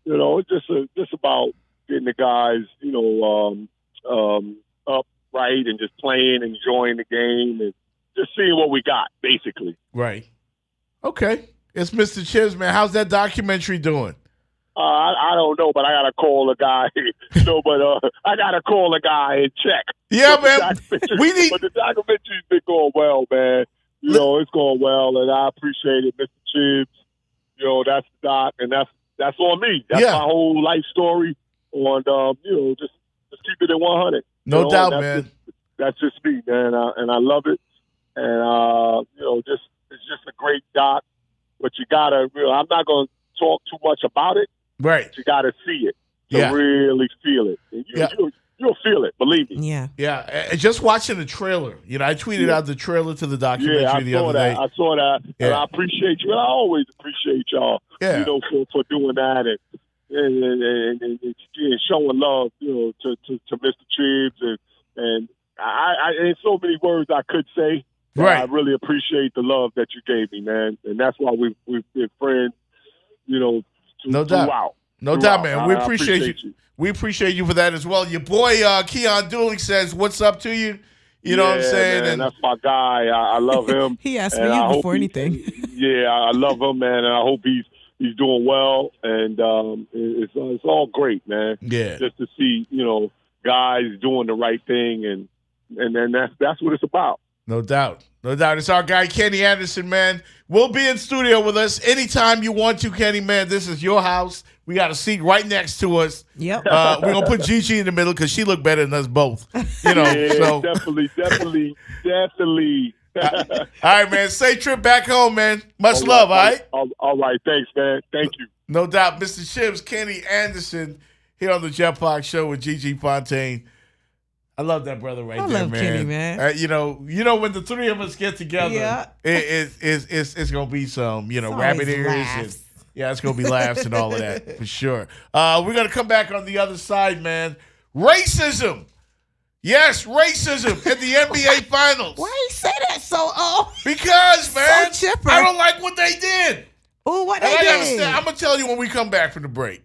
it's just about getting the guys, up right and just playing, enjoying the game, and just seeing what we got, basically. Right. Okay. It's Mr. Chibbs, man. How's that documentary doing? I don't know, but I gotta call a guy. I gotta call a guy and check. Yeah, man. But the documentary's been going well, man. It's going well, and I appreciate it, Mr. Chibbs. That's the doc, and that's on me. That's my whole life story. On just keep it at 100. No doubt, man. That's just me, man, and I love it. And it's just a great doc. But you gotta. I'm not gonna talk too much about it. Right. But you gotta see it to really feel it. And you'll feel it. Believe me. Yeah. Yeah. Just watching the trailer. I tweeted out the trailer to the documentary the other day. I saw that, and I appreciate you. And I always appreciate y'all. Yeah. For doing that and showing love, to Mr. Chibbs and I in so many words I could say. Right. I really appreciate the love that you gave me, man, and that's why we've been friends. No doubt. Throughout. No doubt, man. We appreciate you. We appreciate you for that as well. Your boy Keyon Dooling says, "What's up to you?" You know what I'm saying? Man, and that's my guy. I love him. He asked for you before anything. I love him, man, and I hope he's doing well. And it's all great, man. Yeah. Just to see guys doing the right thing, and that's what it's about. No doubt. No doubt. It's our guy, Kenny Anderson, man. We'll be in studio with us anytime you want to, Kenny, man. This is your house. We got a seat right next to us. Yep. We're going to put Gigi in the middle because she looked better than us both. You know, Yeah, so. definitely. All right, man. Safe trip back home, man. Much love, all right? All right. Thanks, man. Thank you. No doubt. Mr. Shivs, Kenny Anderson here on the Jeff Park Show with Gigi Fontaine. I love that brother right there, love man. Kenny, man. You know, when the three of us get together, it's gonna be some, rabbit ears, and it's gonna be laughs and all of that for sure. We're gonna come back on the other side, man. Racism, yes, racism in the NBA Finals. Why you say that so? Because, man, so chipper. I don't like what they did. Oh, what they did? I'm gonna tell you when we come back from the break.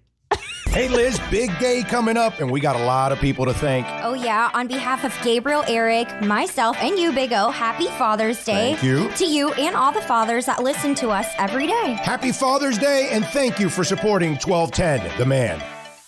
Hey, Liz, big day coming up, and we got a lot of people to thank. Oh, yeah. On behalf of Gabriel, Eric, myself, and you, Big O, happy Father's Day. Thank you. To you and all the fathers that listen to us every day. Happy Father's Day, and thank you for supporting 1210, The Man.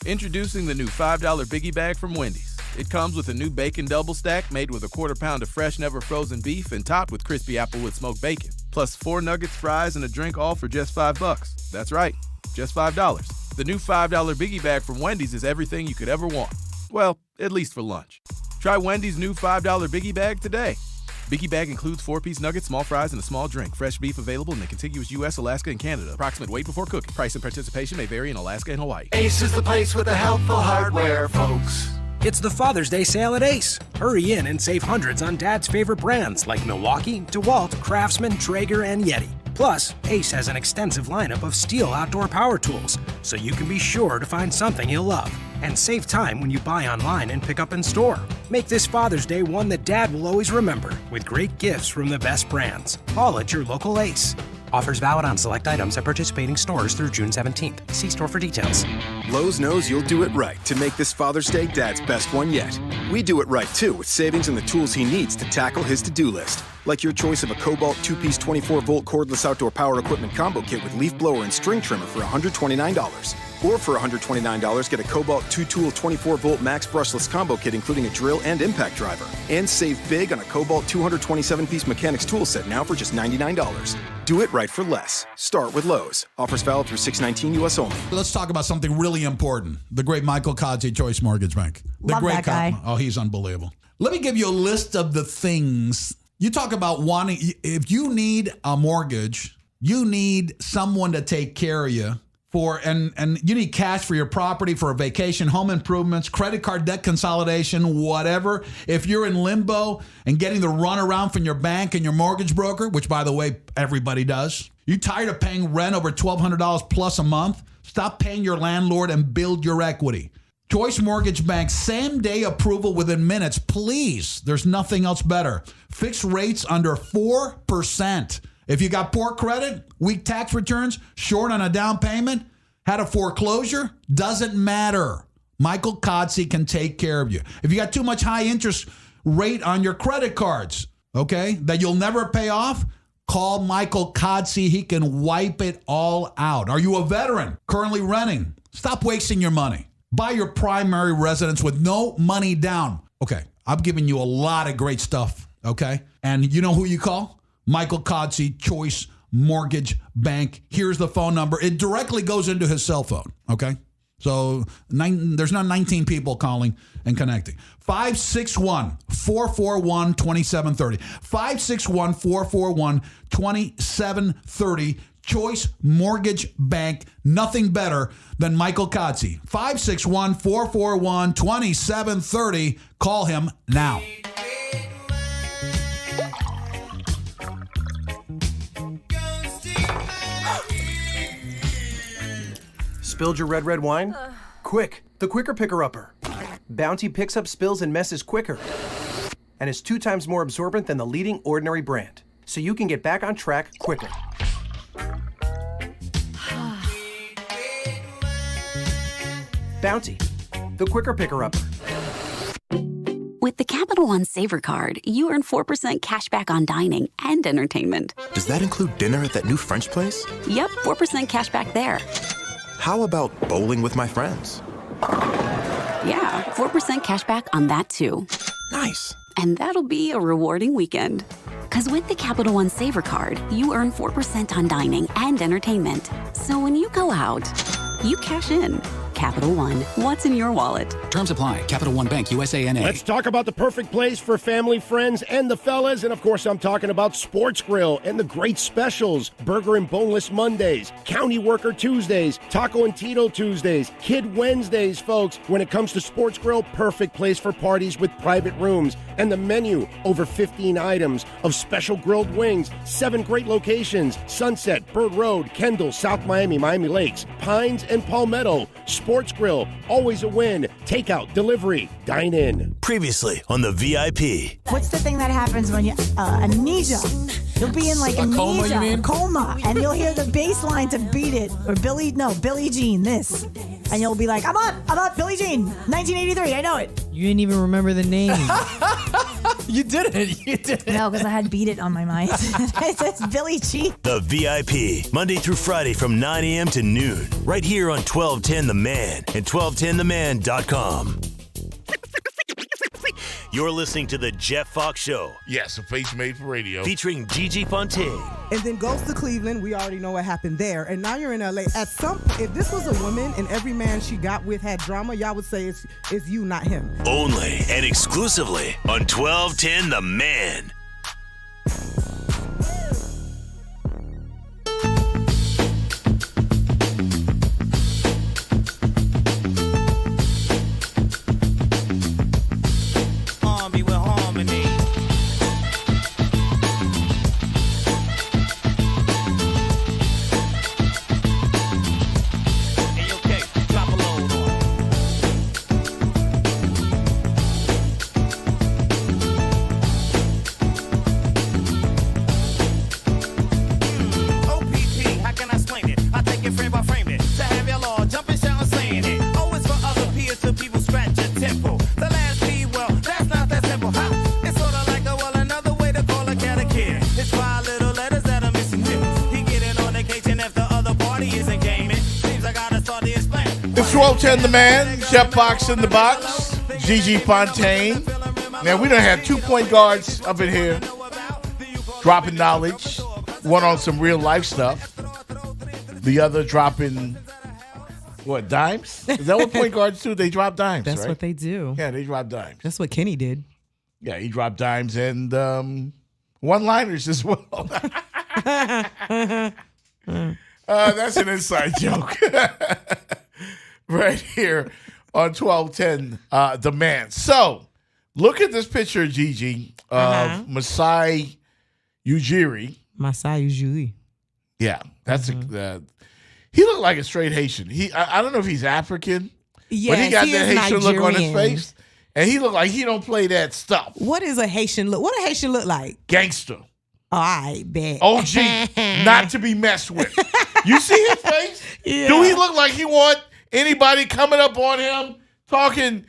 Introducing the new $5 Biggie Bag from Wendy's. It comes with a new bacon double stack made with a quarter pound of fresh, never frozen beef and topped with crispy applewood smoked bacon. Plus 4 nuggets, fries, and a drink, all for just $5. That's right, just $5. The new $5 Biggie Bag from Wendy's is everything you could ever want. Well, at least for lunch. Try Wendy's new $5 Biggie Bag today. Biggie Bag includes 4-piece nuggets, small fries, and a small drink. Fresh beef available in the contiguous U.S., Alaska, and Canada. Approximate weight before cooking. Price and participation may vary in Alaska and Hawaii. Ace is the place with the helpful hardware, folks. It's the Father's Day sale at Ace. Hurry in and save hundreds on Dad's favorite brands like Milwaukee, DeWalt, Craftsman, Traeger, and Yeti. Plus, Ace has an extensive lineup of steel outdoor power tools, so you can be sure to find something you'll love. And save time when you buy online and pick up in store. Make this Father's Day one that Dad will always remember, with great gifts from the best brands. All at your local Ace. Offers valid on select items at participating stores through June 17th. See store for details. Lowe's knows you'll do it right to make this Father's Day Dad's best one yet. We do it right, too, with savings and the tools he needs to tackle his to-do list. Like your choice of a Cobalt 2-piece 24-volt cordless outdoor power equipment combo kit with leaf blower and string trimmer for $129. Or for $129, get a Cobalt 2-tool 24-volt max brushless combo kit including a drill and impact driver. And save big on a Cobalt 227-piece mechanics tool set now for just $99. Do it right for less. Start with Lowe's. Offers valid through 6/19 U.S. only. Let's talk about something really important. The great Michael Kodzi, Choice Mortgage Bank. The Love great that guy. Oh, he's unbelievable. Let me give you a list of the things. You talk about wanting, if you need a mortgage, you need someone to take care of you for, and you need cash for your property, for a vacation, home improvements, credit card debt consolidation, whatever. If you're in limbo and getting the runaround from your bank and your mortgage broker, which by the way, everybody does. You tired of paying rent over $1,200 plus a month? Stop paying your landlord and build your equity. Choice Mortgage Bank, same day approval within minutes. Please, there's nothing else better. Fixed rates under 4%. If you got poor credit, weak tax returns, short on a down payment, had a foreclosure, doesn't matter. Michael Kodzi can take care of you. If you got too much high interest rate on your credit cards, okay, that you'll never pay off, call Michael Kodzi. He can wipe it all out. Are you a veteran currently renting? Stop wasting your money. Buy your primary residence with no money down. Okay, I'm giving you a lot of great stuff, okay? And you know who you call? Michael Kodzi, Choice Mortgage Bank. Here's the phone number. It directly goes into his cell phone, okay? So there's not 19 people calling and connecting. 561-441-2730. 561-441-2730. Choice Mortgage Bank. Nothing better than Michael Kodzi. 561-441-2730. Call him now. Spilled your red wine? Quick, the Quicker Picker-Upper. Bounty picks up spills and messes quicker and is 2 times more absorbent than the leading Ordinary brand, so you can get back on track quicker. Bounty, the Quicker Picker-Upper. With the Capital One Savor Card, you earn 4% cash back on dining and entertainment. Does that include dinner at that new French place? Yep, 4% cash back there. How about bowling with my friends? Yeah, 4% cash back on that too. Nice. And that'll be a rewarding weekend. Because with the Capital One Savor Card, you earn 4% on dining and entertainment. So when you go out, you cash in. Capital One, what's in your wallet? Terms apply. Capital One Bank, USANA. Let's talk about the perfect place for family, friends, and the fellas. And of course, I'm talking about Sports Grill and the great specials. Burger and Boneless Mondays, County Worker Tuesdays, Taco and Tito Tuesdays, Kid Wednesdays, folks. When it comes to Sports Grill, perfect place for parties with private rooms. And the menu, over 15 items of special grilled wings, 7 great locations: Sunset, Bird Road, Kendall, South Miami, Miami Lakes, Pines, and Palmetto. Sports Grill, always a win. Takeout, delivery, dine in. Previously on the VIP. What's the thing that happens when you amnesia? You'll be in like amnesia, coma, you mean? coma, and you'll hear the bass line to Beat It or Billie Jean. This, and you'll be like, I'm up, Billie Jean, 1983. I know it. You didn't even remember the name. You didn't. No, because I had Beat It on my mind. It's Billie Jean. The VIP, Monday through Friday from 9 a.m. to noon, right here on 1210 The Man and 1210theman.com. You're listening to The Jeff Fox Show. Yes, a face made for radio. Featuring Gigi Fontaine. And then goes to Cleveland. We already know what happened there. And now you're in LA. At some point, if this was a woman and every man she got with had drama, y'all would say it's you, not him. Only and exclusively on 1210 The Man. It's 1210 The Man, Jeff Fox in the box, Gigi Fontaine. Now, we done had 2 point guards up in here dropping knowledge. One on some real life stuff. The other dropping, what, dimes? Is that what point guards do? They drop dimes, That's right? what they do. Yeah, they drop dimes. That's what Kenny did. Yeah, he dropped dimes and one-liners as well. That's an inside joke. Right here on 1210 The Man. So, look at this picture, Gigi, of Masai Ujiri. Masai Ujiri. Yeah, that's he looked like a straight Haitian. I don't know if he's African, but he got that Haitian look on his face. And he looked like he don't play that stuff. What is a Haitian look? What a Haitian look like? Gangster. Oh, I bet. OG, not to be messed with. You see his face? Yeah. Do he look like he want anybody coming up on him talking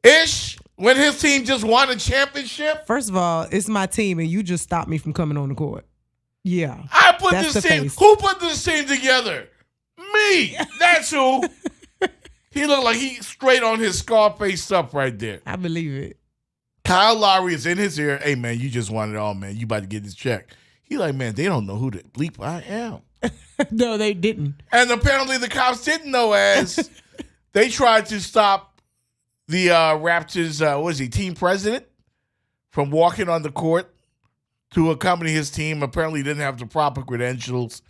ish when his team just won a championship? First of all, it's my team, and you just stopped me from coming on the court. Yeah. I put That's this the team. face. Who put this team together? Me. That's who. He looked like he straight on his Scarface stuff right there. I believe it. Kyle Lowry is in his ear. Hey, man, you just won it all, man. You about to get this check. He like, man, they don't know who the bleep I am. No, they didn't. And apparently the cops didn't know as they tried to stop the Raptors, team president from walking on the court to accompany his team. Apparently didn't have the proper credentials.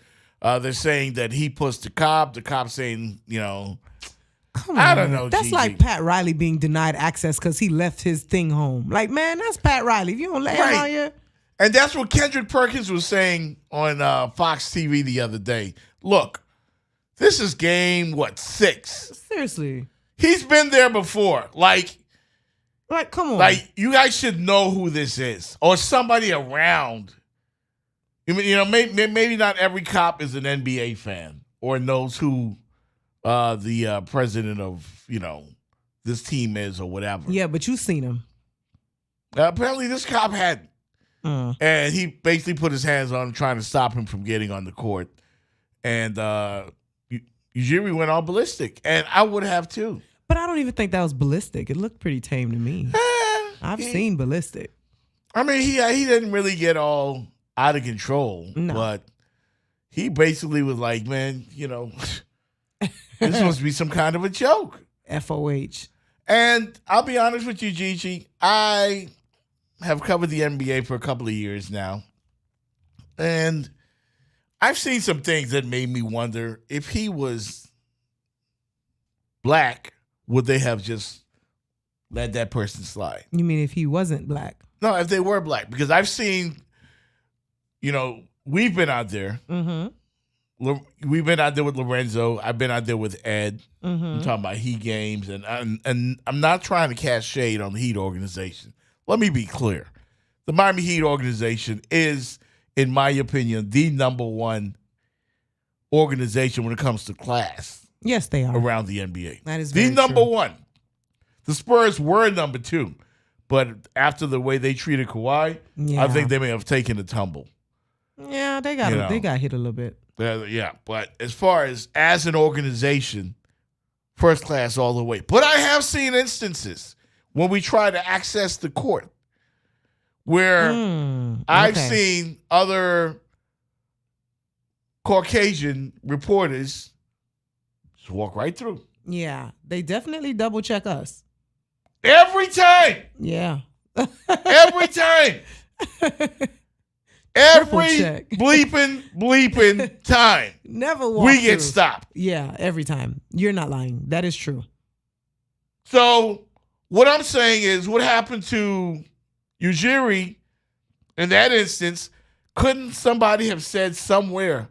They're saying that he pushed the cop. The cop saying, I don't know, That's Gigi. like Pat Riley being denied access because he left his thing home. Like, man, that's Pat Riley. If you don't let him out here. And that's what Kendrick Perkins was saying on Fox TV the other day. Look, this is game, 6? Seriously. He's been there before. Like, come on. Like, you guys should know who this is. Or somebody around. Maybe not every cop is an NBA fan or knows who the president of, this team is or whatever. Yeah, but you've seen him. Apparently this cop hadn't. And he basically put his hands on him trying to stop him from getting on the court. And Ujiri went all ballistic. And I would have too. But I don't even think that was ballistic. It looked pretty tame to me. I've seen ballistic. I mean, he didn't really get all out of control, but he basically was like, man, this must be some kind of a joke. FOH. And I'll be honest with you, Gigi, I have covered the NBA for a couple of years now. And I've seen some things that made me wonder if he was black, would they have just let that person slide? You mean if he wasn't black? No, if they were black. Because I've seen, we've been out there. Mm-hmm. We've been out there with Lorenzo. I've been out there with Ed. Mm-hmm. I'm talking about Heat games. And I'm not trying to cast shade on the Heat organization. Let me be clear. The Miami Heat organization is, in my opinion, the number one organization when it comes to class. Yes, they are. Around the NBA. That is the very number true. one. The Spurs were number two. But after the way they treated Kawhi, I think they may have taken a tumble. Yeah, they got hit a little bit. Yeah, but as far as an organization, first class all the way. But I have seen instances when we try to access the court where I've seen other Caucasian reporters just walk right through. Yeah, they definitely double check us. Every time. Yeah. Every time. Every bleeping time. Never walk we get through. stopped. Yeah, every time. You're not lying. That is true. So what I'm saying is what happened to Ujiri in that instance, couldn't somebody have said somewhere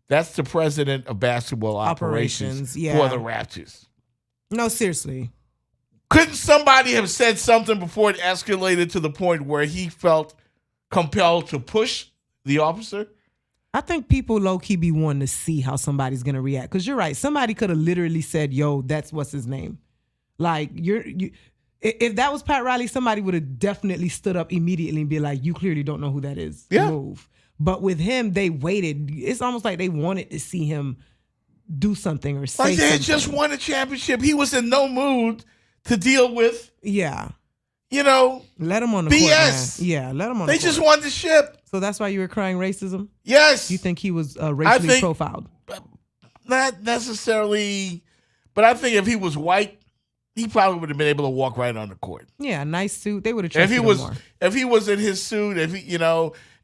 that's the president of basketball operations for the Raptors? No, seriously. Couldn't somebody have said something before it escalated to the point where he felt compelled to push the officer? I think people low-key be wanting to see how somebody's going to react. Because you're right. Somebody could have literally said, yo, that's what's his name. Like, if that was Pat Riley, somebody would have definitely stood up immediately and be like, you clearly don't know who that is. Yeah. Move. But with him, they waited. It's almost like they wanted to see him do something or say something. Like they had something. just won a championship. He was in no mood to deal with. Yeah. Let him on the BS. court, man. Yeah, let him on the court. They just won the ship. So that's why you were crying racism? Yes. You think he was racially profiled? Not necessarily, but I think if he was white, he probably would have been able to walk right on the court. Yeah, nice suit. They would have trusted him more. If he was in his suit,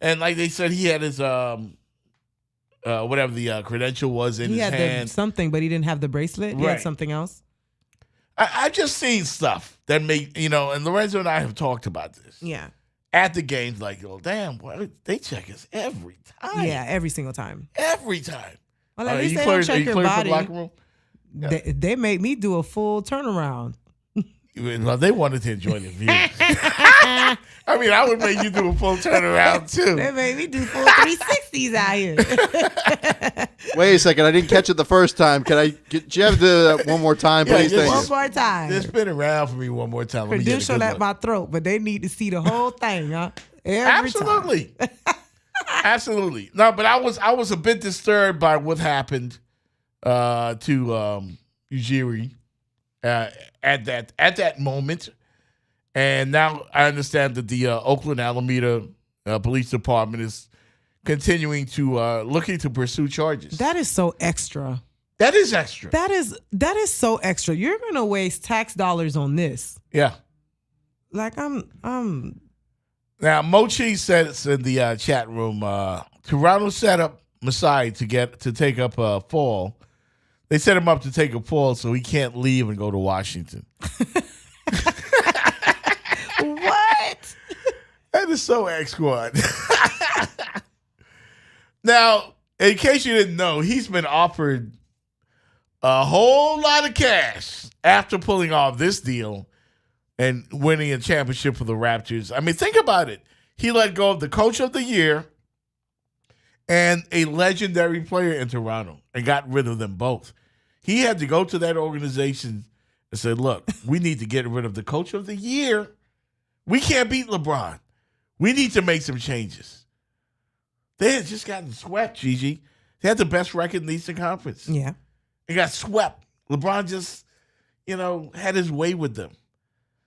and like they said, he had his whatever the credential was in his hand. He had something, but he didn't have the bracelet. He had something else. I've just seen stuff that made, and Lorenzo and I have talked about this. Yeah. At the games, like, damn, boy, they check us every time. Yeah, every single time. Every time. Well, at least they don't check your body. For the locker room? Yeah. They made me do a full turnaround. Well, they wanted to enjoy the view. I mean, I would make you do a full turnaround, too. They made me do full 360s out here. Wait a second. I didn't catch it the first time. Can I get you have to do that one more time, please? One more time. Just spin around for me one more time. Credential at my throat, but they need to see the whole thing, huh? Absolutely. Absolutely. No, but I was a bit disturbed by what happened to Ujiri at that moment. And now I understand that the Oakland Alameda Police Department is continuing to looking to pursue charges. That is so extra. That is extra. That is so extra. You're gonna waste tax dollars on this. Yeah. Like I'm. Now Mochi said it's in the chat room. Toronto set up Masai to take up a fall. They set him up to take a fall so he can't leave and go to Washington. What? That is so X-Squad. Now, in case you didn't know, he's been offered a whole lot of cash after pulling off this deal and winning a championship for the Raptors. I mean, think about it. He let go of the coach of the year and a legendary player in Toronto and got rid of them both. He had to go to that organization and say, look, we need to get rid of the coach of the year. We can't beat LeBron. We need to make some changes. They had just gotten swept, Gigi. They had the best record in the Eastern Conference. Yeah. They got swept. LeBron just, had his way with them.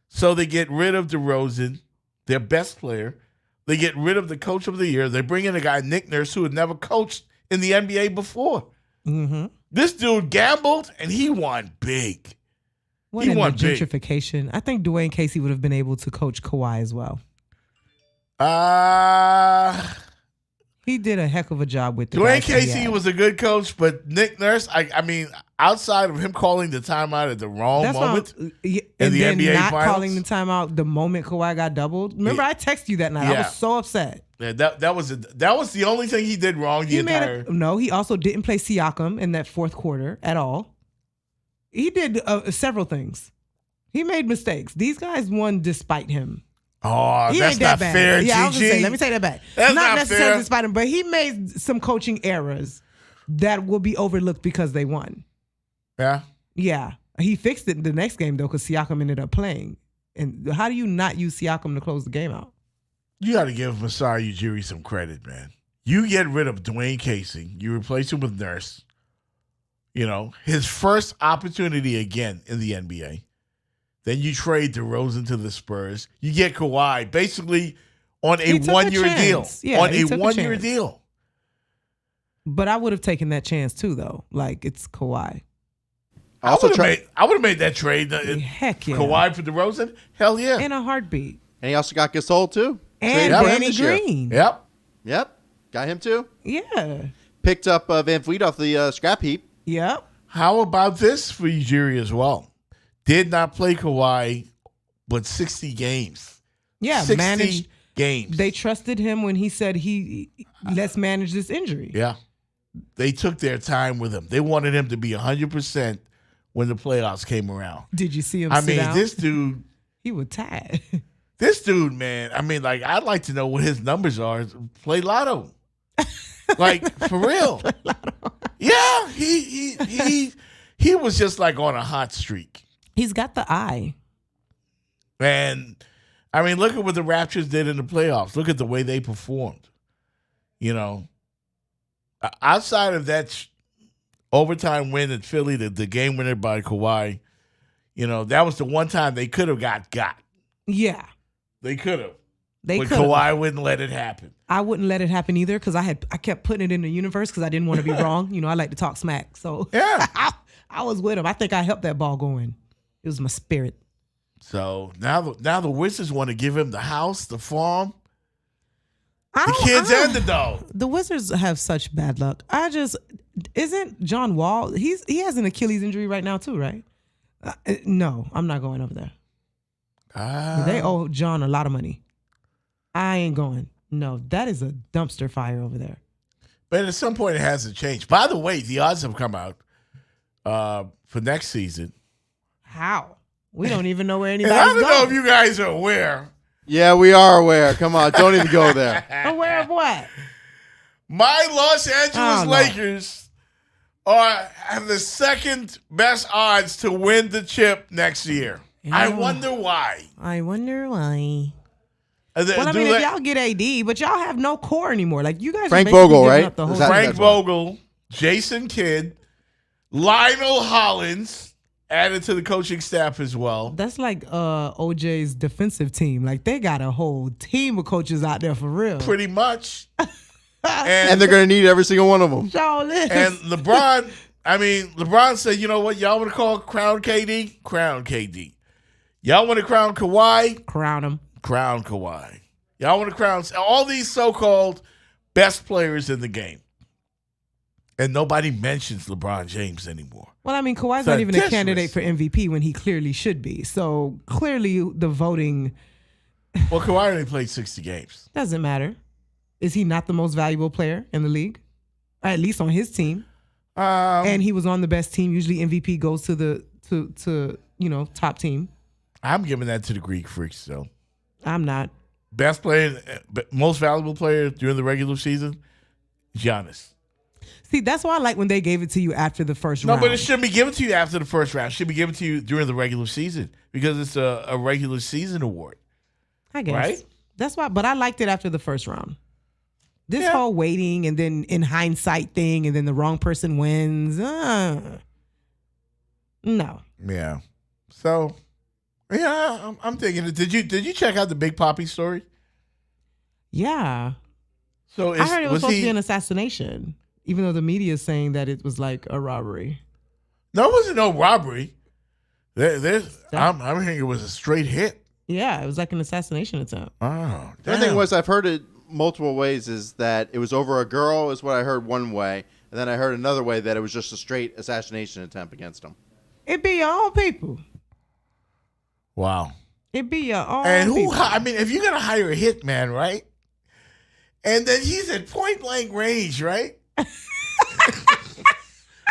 So they get rid of DeRozan, their best player, They get rid of the coach of the year. They bring in a guy, Nick Nurse, who had never coached in the NBA before. Mm-hmm. This dude gambled, and he won big. What in the gentrification? I think Dwayne Casey would have been able to coach Kawhi as well. He did a heck of a job with the Dwayne guys that he Casey had. was a good coach, but Nick Nurse, I mean, outside of him calling the timeout at the wrong moment and in the then NBA not Finals, calling the timeout the moment Kawhi got doubled. Remember, I texted you that night. I Yeah. was so upset. yeah, that was the only thing he did wrong. He also didn't play Siakam in that fourth quarter at all. He did several things. He made mistakes. These guys won despite him. Oh, He that's ain't that not bad. fair, Yeah, I was Gigi. gonna say, let me take that back. That's not not necessarily fair. despite him, but he made some coaching errors that will be overlooked because they won. Yeah. Yeah. He fixed it in the next game, though, because Siakam ended up playing. And how do you not use Siakam to close the game out? You got to give Masai Ujiri some credit, man. You get rid of Dwayne Casey. You replace him with Nurse. You know, his first opportunity again in the NBA. Then you trade DeRozan to the Spurs. You get Kawhi basically on a He took a 1-year deal. chance. Yeah, On he a took a 1-year chance. deal. But I would have taken that chance, too, though. Like, it's Kawhi. I would have made that trade. Heck yeah. Kawhi for DeRozan? Hell yeah. In a heartbeat. And he also got Gasol too. And Traded for him Danny this year. Green. Yep. Got him too. Yeah. Picked up Van Vliet off the scrap heap. Yep. How about this for Ujiri as well? Did not play Kawhi, but 60 games. Yeah, 60 managed games. They trusted him when he said let's manage this injury. Yeah. They took their time with him. They wanted him to be 100% when the playoffs came around. Did you see him I sit mean, down? this dude, He was tired. this dude, man, I mean, like, I'd like to know what his numbers are. Play lotto. Like, for real. Yeah, he was just like on a hot streak. He's got the eye. And I mean, look at what the Raptors did in the playoffs. Look at the way they performed. You know, outside of that overtime win at Philly, the game winner by Kawhi, you know, that was the one time they could have got. Yeah. They could have. They But could have. Kawhi wouldn't let it happen. I wouldn't let it happen either because I kept putting it in the universe because I didn't want to be wrong. You know, I like to talk smack. So yeah, I was with him. I think I helped that ball going. It was my spirit. So now the Wizards want to give him the house, the farm, the kids, and the dog. The Wizards have such bad luck. Isn't John Wall? He has an Achilles injury right now too, right? No, I'm not going over there. They owe John a lot of money. I ain't going. No, that is a dumpster fire over there. But at some point, it has to change. By the way, the odds have come out for next season. How? We don't even know where And anybody's I don't going. know if you guys are aware. Yeah, we are aware. Come on, don't even go there. Aware of what? My Los Angeles Oh, no. Lakers have the second best odds to win the chip next year. I wonder why. I wonder why. Well, Well, I mean, if y'all get AD, but y'all have no core anymore. Like you guys, Frank are basically Vogel, giving right? up the whole Is that- team. Frank Vogel, Jason Kidd, Lionel Hollins added to the coaching staff as well. That's like OJ's defensive team. Like they got a whole team of coaches out there for real. Pretty much. And they're going to need every single one of them. Y'all is. And LeBron said, you know what? Y'all want to call Crown KD? Crown KD. Y'all want to crown Kawhi? Crown him. Crown Kawhi. Y'all want to crown all these so-called best players in the game. And nobody mentions LeBron James anymore. Well, I mean, Kawhi's It's not even a ridiculous. candidate for MVP when he clearly should be. So clearly, the voting Well, Kawhi only played 60 games. doesn't matter. Is he not the most valuable player in the league? Or at least on his team. And he was on the best team. Usually, MVP goes to the top team. I'm giving that to the Greek Freaks, though. I'm not. Best player, most valuable player during the regular season, Giannis. See, that's why I like when they gave it to you after the first No, round. but it shouldn't be given to you after the first round. It should be given to you during the regular season because it's a regular season award. I guess. Right? That's why, but I liked it after the first round. This whole waiting and then in hindsight thing and then the wrong person wins. No. Yeah. So, yeah, I'm thinking it. Did you check out the Big Papi story? Yeah. So I heard it was supposed to be an assassination, even though the media is saying that it was like a robbery. No, it wasn't no robbery. I'm hearing it was a straight hit. Yeah, it was like an assassination attempt. Oh, The thing was, I've heard it multiple ways. Is that it was over a girl? Is what I heard one way, and then I heard another way that it was just a straight assassination attempt against him. It be your own people. Wow. It be your own And people. I mean, if you're gonna hire a hitman, right? And then he's at point blank range, right?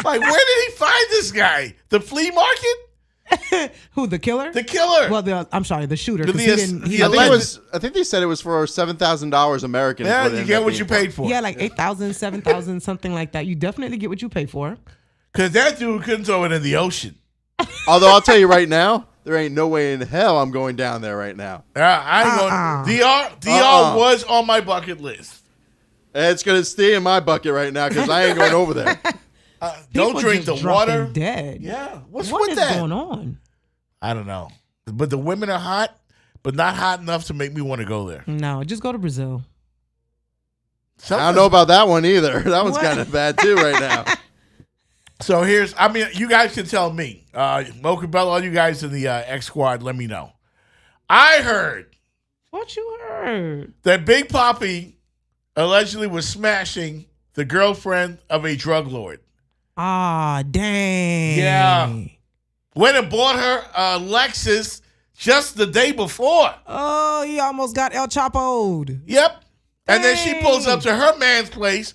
Like, where did he find this guy? The flea market? Who, the killer? The killer. Well, I'm sorry, the shooter. 'cause I think they said it was for $7,000 American. Yeah, is what it you ended get up what being you for. paid for. Yeah, like 8,000, 7,000, something like that. You definitely get what you pay for. Because that dude couldn't throw it in the ocean. Although I'll tell you right now, there ain't no way in hell I'm going down there right now. I ain't going. DR was on my bucket list. It's gonna stay in my bucket right now because I ain't going over there. Don't drink the water. Dead. Yeah. What's What with is that? going on? I don't know. But the women are hot, but not hot enough to make me want to go there. No, just go to Brazil. I don't know about that one either. That one's kind of bad too right now. So you guys can tell me. Mocha Bella, all you guys in the X Squad, let me know. I heard. What you heard? That Big Papi allegedly was smashing the girlfriend of a drug lord. Ah, dang. Yeah. Went and bought her a Lexus just the day before. Oh, he almost got El Chapo'd. Yep. And then she pulls up to her man's place.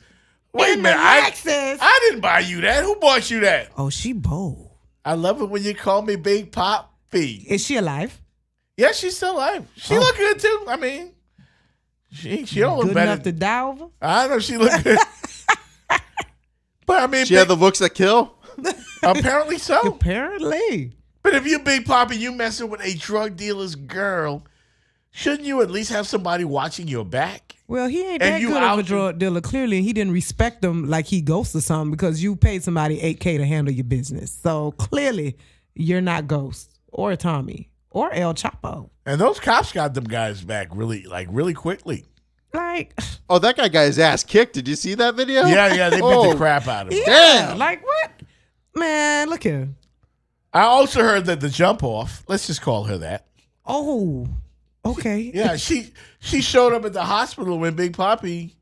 Wait a minute. I didn't buy you that. Who bought you that? Oh, she bold. I love it when you call me Big Papi. Is she alive? Yeah, she's still alive. She look good too. I mean, she don't look Good better. enough to die over? I know she look good. But I mean, She had the looks that kill. Apparently so. Apparently. But if you Big Papi, you messing with a drug dealer's girl, shouldn't you at least have somebody watching your back? Well, he ain't And that you good of out- a drug dealer. Clearly, he didn't respect them like he Ghost or something because you paid somebody $8K to handle your business. So clearly, you're not Ghost or Tommy or El Chapo. And those cops got them guys back really quickly. Like, Oh, that guy got his ass kicked. Did you see that video? Yeah, they beat the crap out of him. yeah, Damn. like what? Man, look here. I also heard that the jump off, let's just call her that. Oh, okay. Yeah, she showed up at the hospital when Big Papi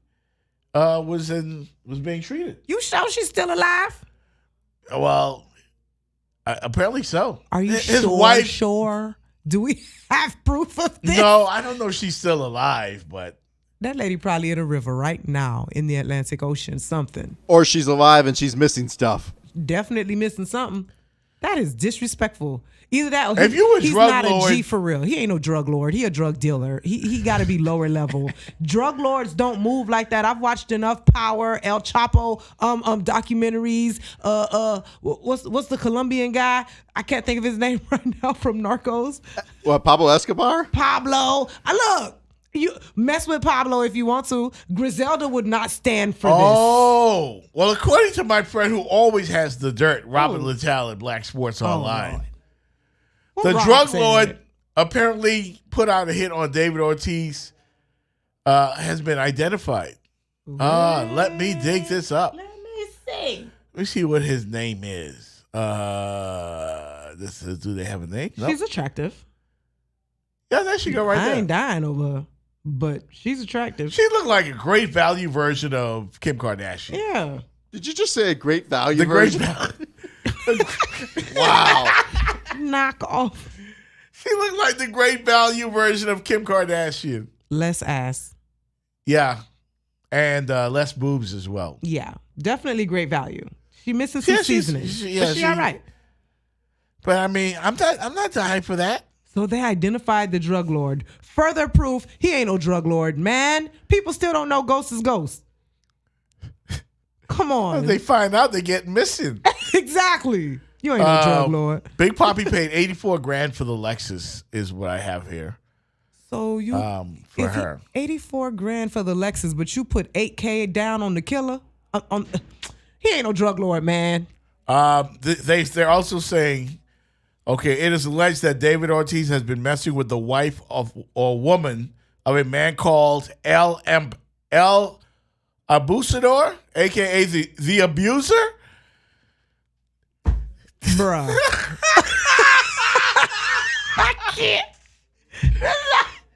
was being treated. You sure she's still alive? Well, apparently so. Are you His sure? wife? Sure. Do we have proof of this? No, I don't know if she's still alive, but That lady probably in a river right now in the Atlantic Ocean, something. Or she's alive and she's missing stuff. Definitely missing something. That is disrespectful. Either that or If you a he's drug not lord- a G for real. He ain't no drug lord. He a drug dealer. He got to be lower level. Drug lords don't move like that. I've watched enough Power, El Chapo documentaries. What's the Colombian guy? I can't think of his name right now from Narcos. What, Pablo Escobar? Pablo. Look. You mess with Pablo if you want to. Griselda would not stand for oh, well, according to my friend who always has the dirt, Robert Littell at Black Sports Online, the Rob drug saying lord that? apparently put out a hit on David Ortiz, has been identified. Let me dig this up. Let me see. Let me see what his name is. Do they have a name? No. She's attractive. Yeah, there she go right I there. ain't dying over her, but she's attractive. She looked like a great value version of Kim Kardashian. Yeah. Did you just say a great value The great version? value. Wow. Knock off. She looked like the great value version of Kim Kardashian. Less ass. Yeah. And less boobs as well. Yeah. Definitely great value. She missing some seasoning. But she all right. But I mean, I'm not dying for that. So they identified the drug lord. Further proof, he ain't no drug lord, man. People still don't know Ghost is Ghost. Come on. When they find out, they get missing. Exactly. You ain't no drug lord. Big Papi paid $84,000 for the Lexus, is what I have here. So you for her. $84,000 for the Lexus, but you put $8K down on the killer. He ain't no drug lord, man. They're also saying, okay, it is alleged that David Ortiz has been messing with the wife of or woman of a man called El Abusador, a.k.a. the Abuser. Bruh. I can't.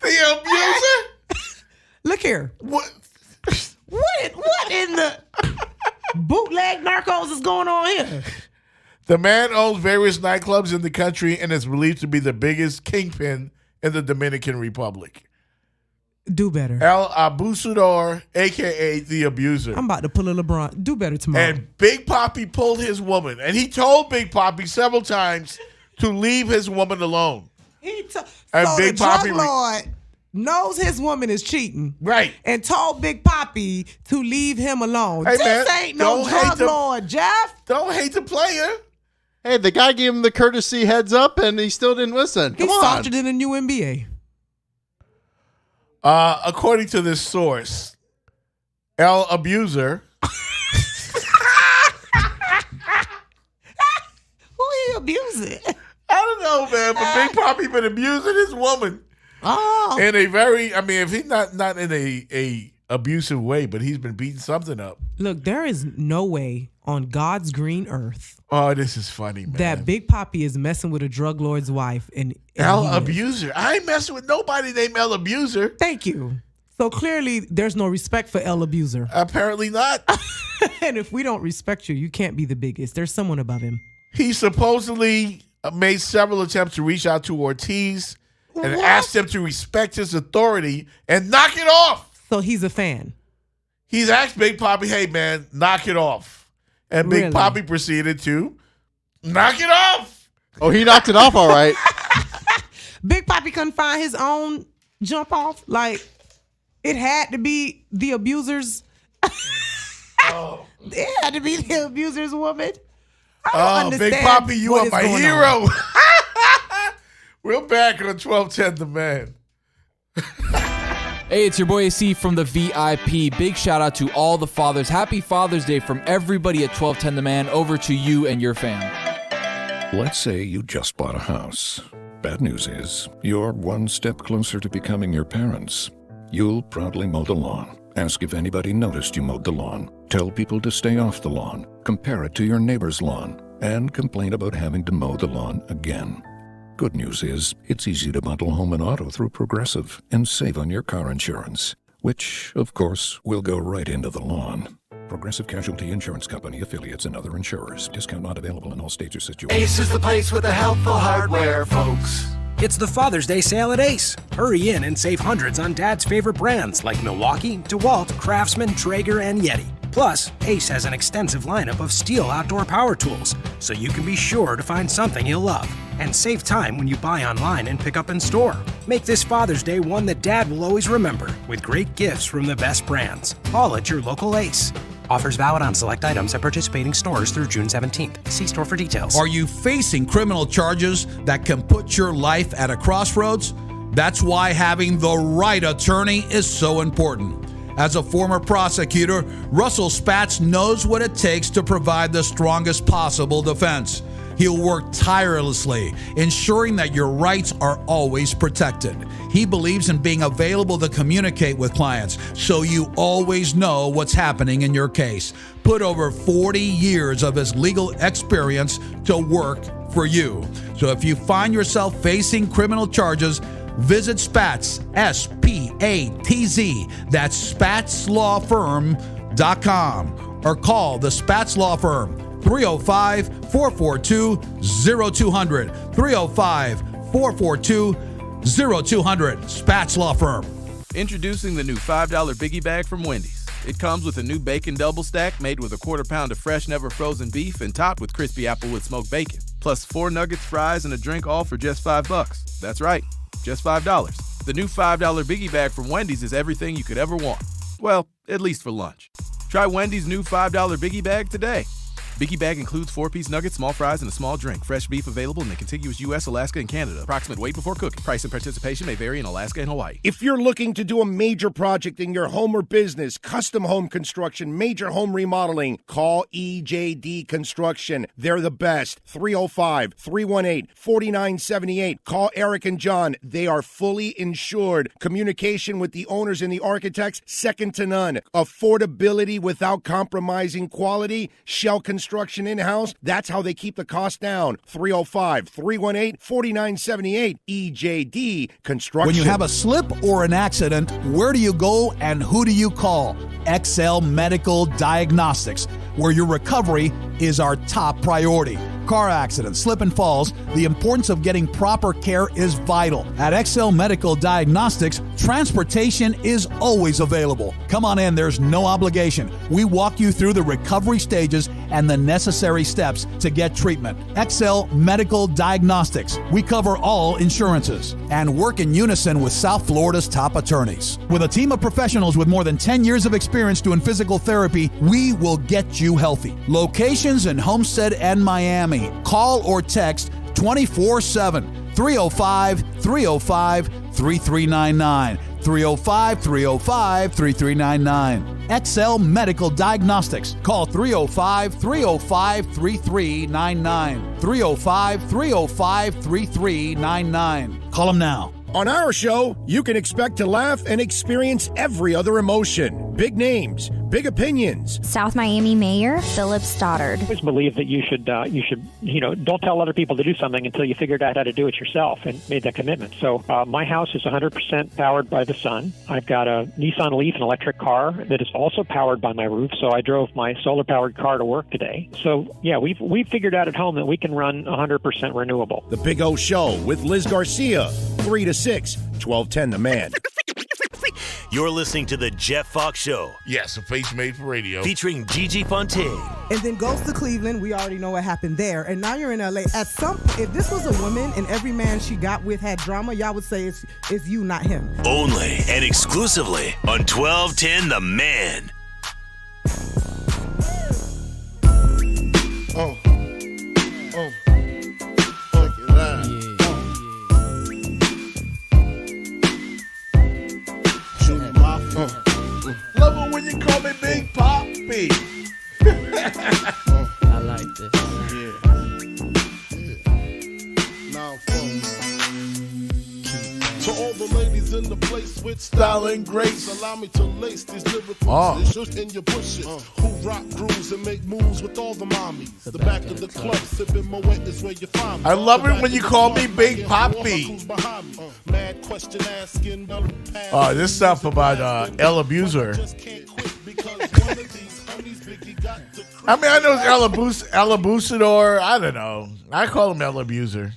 The Abuser? Look here. What in the bootleg narcos is going on here? The man owns various nightclubs in the country and is believed to be the biggest kingpin in the Dominican Republic. Do better. El Abusador, a.k.a. the Abuser. I'm about to pull a LeBron. Do better tomorrow. And Big Papi pulled his woman. And he told Big Papi several times to leave his woman alone. So Big the drug Papi lord knows his woman is cheating. Right. And told Big Papi to leave him alone. Hey, this man, ain't no drug lord, Jeff. Don't hate the player. Hey, the guy gave him the courtesy heads up, and he still didn't listen. He's Come on. softer than a new NBA. According to this source, El Abuser. Who he abusing? I don't know, man, but Big Papi been abusing his woman. Oh. In a very, I mean, if he's not in a abusive way, but he's been beating something up. Look, there is no way on God's green earth Oh, this is funny, man. that Big Papi is messing with a drug lord's wife. And El he is. Abuser. I ain't messing with nobody named El Abuser. Thank you. So clearly, there's no respect for El Abuser. Apparently not. And if we don't respect you, you can't be the biggest. There's someone above him. He supposedly made several attempts to reach out to Ortiz and asked him to respect his authority and knock it off. So he's a fan. He's asked Big Papi, hey, man, knock it off. And Big Really? Papi proceeded to knock it off. Oh, he knocked it off all right. Big Papi couldn't find his own jump off. Like, it had to be the abuser's. It had to be the abuser's woman. I don't Big understand Papi, you what are is my going hero. on. We're back on 1210 The Man. Hey, it's your boy AC from the VIP. Big shout out to all the fathers. Happy Father's Day from everybody at 1210 The Man over to you and your fam. Let's say you just bought a house. Bad news is, you're one step closer to becoming your parents. You'll proudly mow the lawn. Ask if anybody noticed you mowed the lawn. Tell people to stay off the lawn. Compare it to your neighbor's lawn. And complain about having to mow the lawn again. Good news is, it's easy to bundle home and auto through Progressive and save on your car insurance, which, of course, will go right into the lawn. Progressive Casualty Insurance Company, affiliates, and other insurers. Discount not available in all states or situations. Ace is the place with the helpful hardware, folks. It's the Father's Day sale at Ace. Hurry in and save hundreds on Dad's favorite brands like Milwaukee, DeWalt, Craftsman, Traeger, and Yeti. Plus, Ace has an extensive lineup of steel outdoor power tools, so you can be sure to find something you'll love. And save time when you buy online and pick up in store. Make this Father's Day one that Dad will always remember, with great gifts from the best brands. All at your local Ace. Offers valid on select items at participating stores through June 17th. See store for details. Are you facing criminal charges that can put your life at a crossroads? That's why having the right attorney is so important. As a former prosecutor, Russell Spatz knows what it takes to provide the strongest possible defense. He'll work tirelessly, ensuring that your rights are always protected. He believes in being available to communicate with clients, so you always know what's happening in your case. Put over 40 years of his legal experience to work for you. So if you find yourself facing criminal charges, visit Spatz, S-P-A-T-Z, that's SpatzLawFirm.com, or call the Spatz Law Firm, 305-442-0200, 305-442-0200, Spatz Law Firm. Introducing the new $5 Biggie Bag from Wendy's. It comes with a new bacon double stack made with a quarter-pound of fresh, never frozen beef and topped with crispy Applewood smoked bacon. Plus 4 nuggets, fries, and a drink, all for just $5. That's right, just $5. The new $5 Biggie Bag from Wendy's is everything you could ever want. Well, at least for lunch. Try Wendy's new $5 Biggie Bag today. Biggie Bag includes 4-piece nuggets, small fries, and a small drink. Fresh beef available in the contiguous U.S., Alaska, and Canada. Approximate weight before cooking. Price and participation may vary in Alaska and Hawaii. If you're looking to do a major project in your home or business, custom home construction, major home remodeling, call EJD Construction. They're the best. 305-318-4978. Call Eric and John. They are fully insured. Communication with the owners and the architects, second to none. Affordability without compromising quality. Shell construction in-house. That's how they keep the cost down. 305-318-4978. EJD Construction. When you have a slip or an accident, where do you go and who do you call? XL Medical Diagnostics, where your recovery is our top priority. Car accidents, slip and falls, the importance of getting proper care is vital. At XL Medical Diagnostics, transportation is always available. Come on in, there's no obligation. We walk you through the recovery stages and the necessary steps to get treatment. XL Medical Diagnostics. We cover all insurances and work in unison with South Florida's top attorneys. With a team of professionals with more than 10 years of experience doing physical therapy, we will get you healthy. Locations in Homestead and Miami. Call or text 24/7. 305-305-3399. 305-305-3399. XL Medical Diagnostics. Call 305-305-3399. 305-305-3399. Call them now. On our show, you can expect to laugh and experience every other emotion. Big names, big opinions. South Miami Mayor Philip Stoddard. I always believe that you should don't tell other people to do something until you figured out how to do it yourself and made that commitment. So my house is 100% powered by the sun. I've got a Nissan Leaf, an electric car that is also powered by my roof. So I drove my solar-powered car to work today. So yeah, we've figured out at home that we can run 100% renewable. The Big O Show with Liz Garcia, 3 to 6, 1210 The Man. You're listening to the Jeff Fox Show. Yes, a face made for radio. Featuring Gigi Fontaine. And then goes to Cleveland. We already know what happened there. And now you're in LA. If this was a woman and every man she got with had drama, y'all would say it's you, not him. Only and exclusively on 1210 The Man. Love it when you call me Big Poppy. I like this. Now, to all the ladies in the place with style and grace, allow me to lace these lyrical issues in your bushes. Who rock grooves and make moves with all the mommies. The back of the club, sipping Moet is where you find me. I love it when you call me Big Poppy. Mad question asking. This stuff about El Abuser. I mean, I know it's El Abusador. I don't know. I call him El Abuser.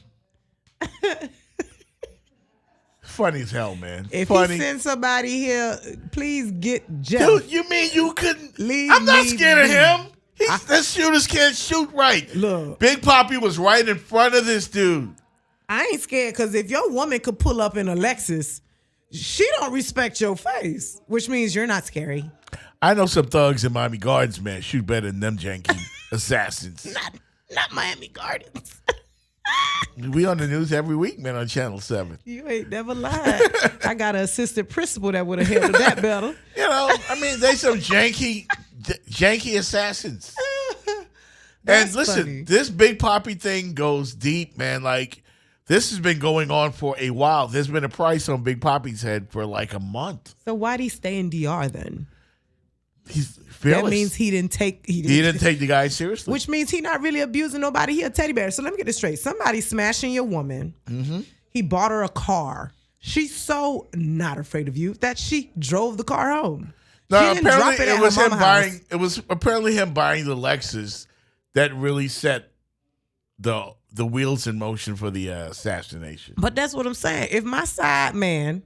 Funny as hell, man. If Funny. he sends somebody here, please get Jeff. Dude, you mean you couldn't? I'm not scared of him. That shooters can't shoot right. Look, Big Poppy was right in front of this dude. I ain't scared because if your woman could pull up in a Lexus, she don't respect your face, which means you're not scary. I know some thugs in Miami Gardens, man, shoot better than them janky assassins. Not Miami Gardens. We on the news every week, man, on Channel 7. You ain't never lied. I got an assistant principal that would have handled that better. You know, I mean, they some janky assassins. And listen, funny. This Big Poppy thing goes deep, man. Like, this has been going on for a while. There's been a price on Big Poppy's head for like a month. So why'd he stay in DR then? He's fearless. That means he didn't take the guy seriously. Which means he not really abusing nobody. He a teddy bear. So let me get this straight. Somebody smashing your woman. Mm-hmm. He bought her a car. She's so not afraid of you that she drove the car home. No, She didn't drop apparently it at it was her him mama buying. house. It was apparently him buying the Lexus that really set the wheels in motion for the assassination. But that's what I'm saying. If my side man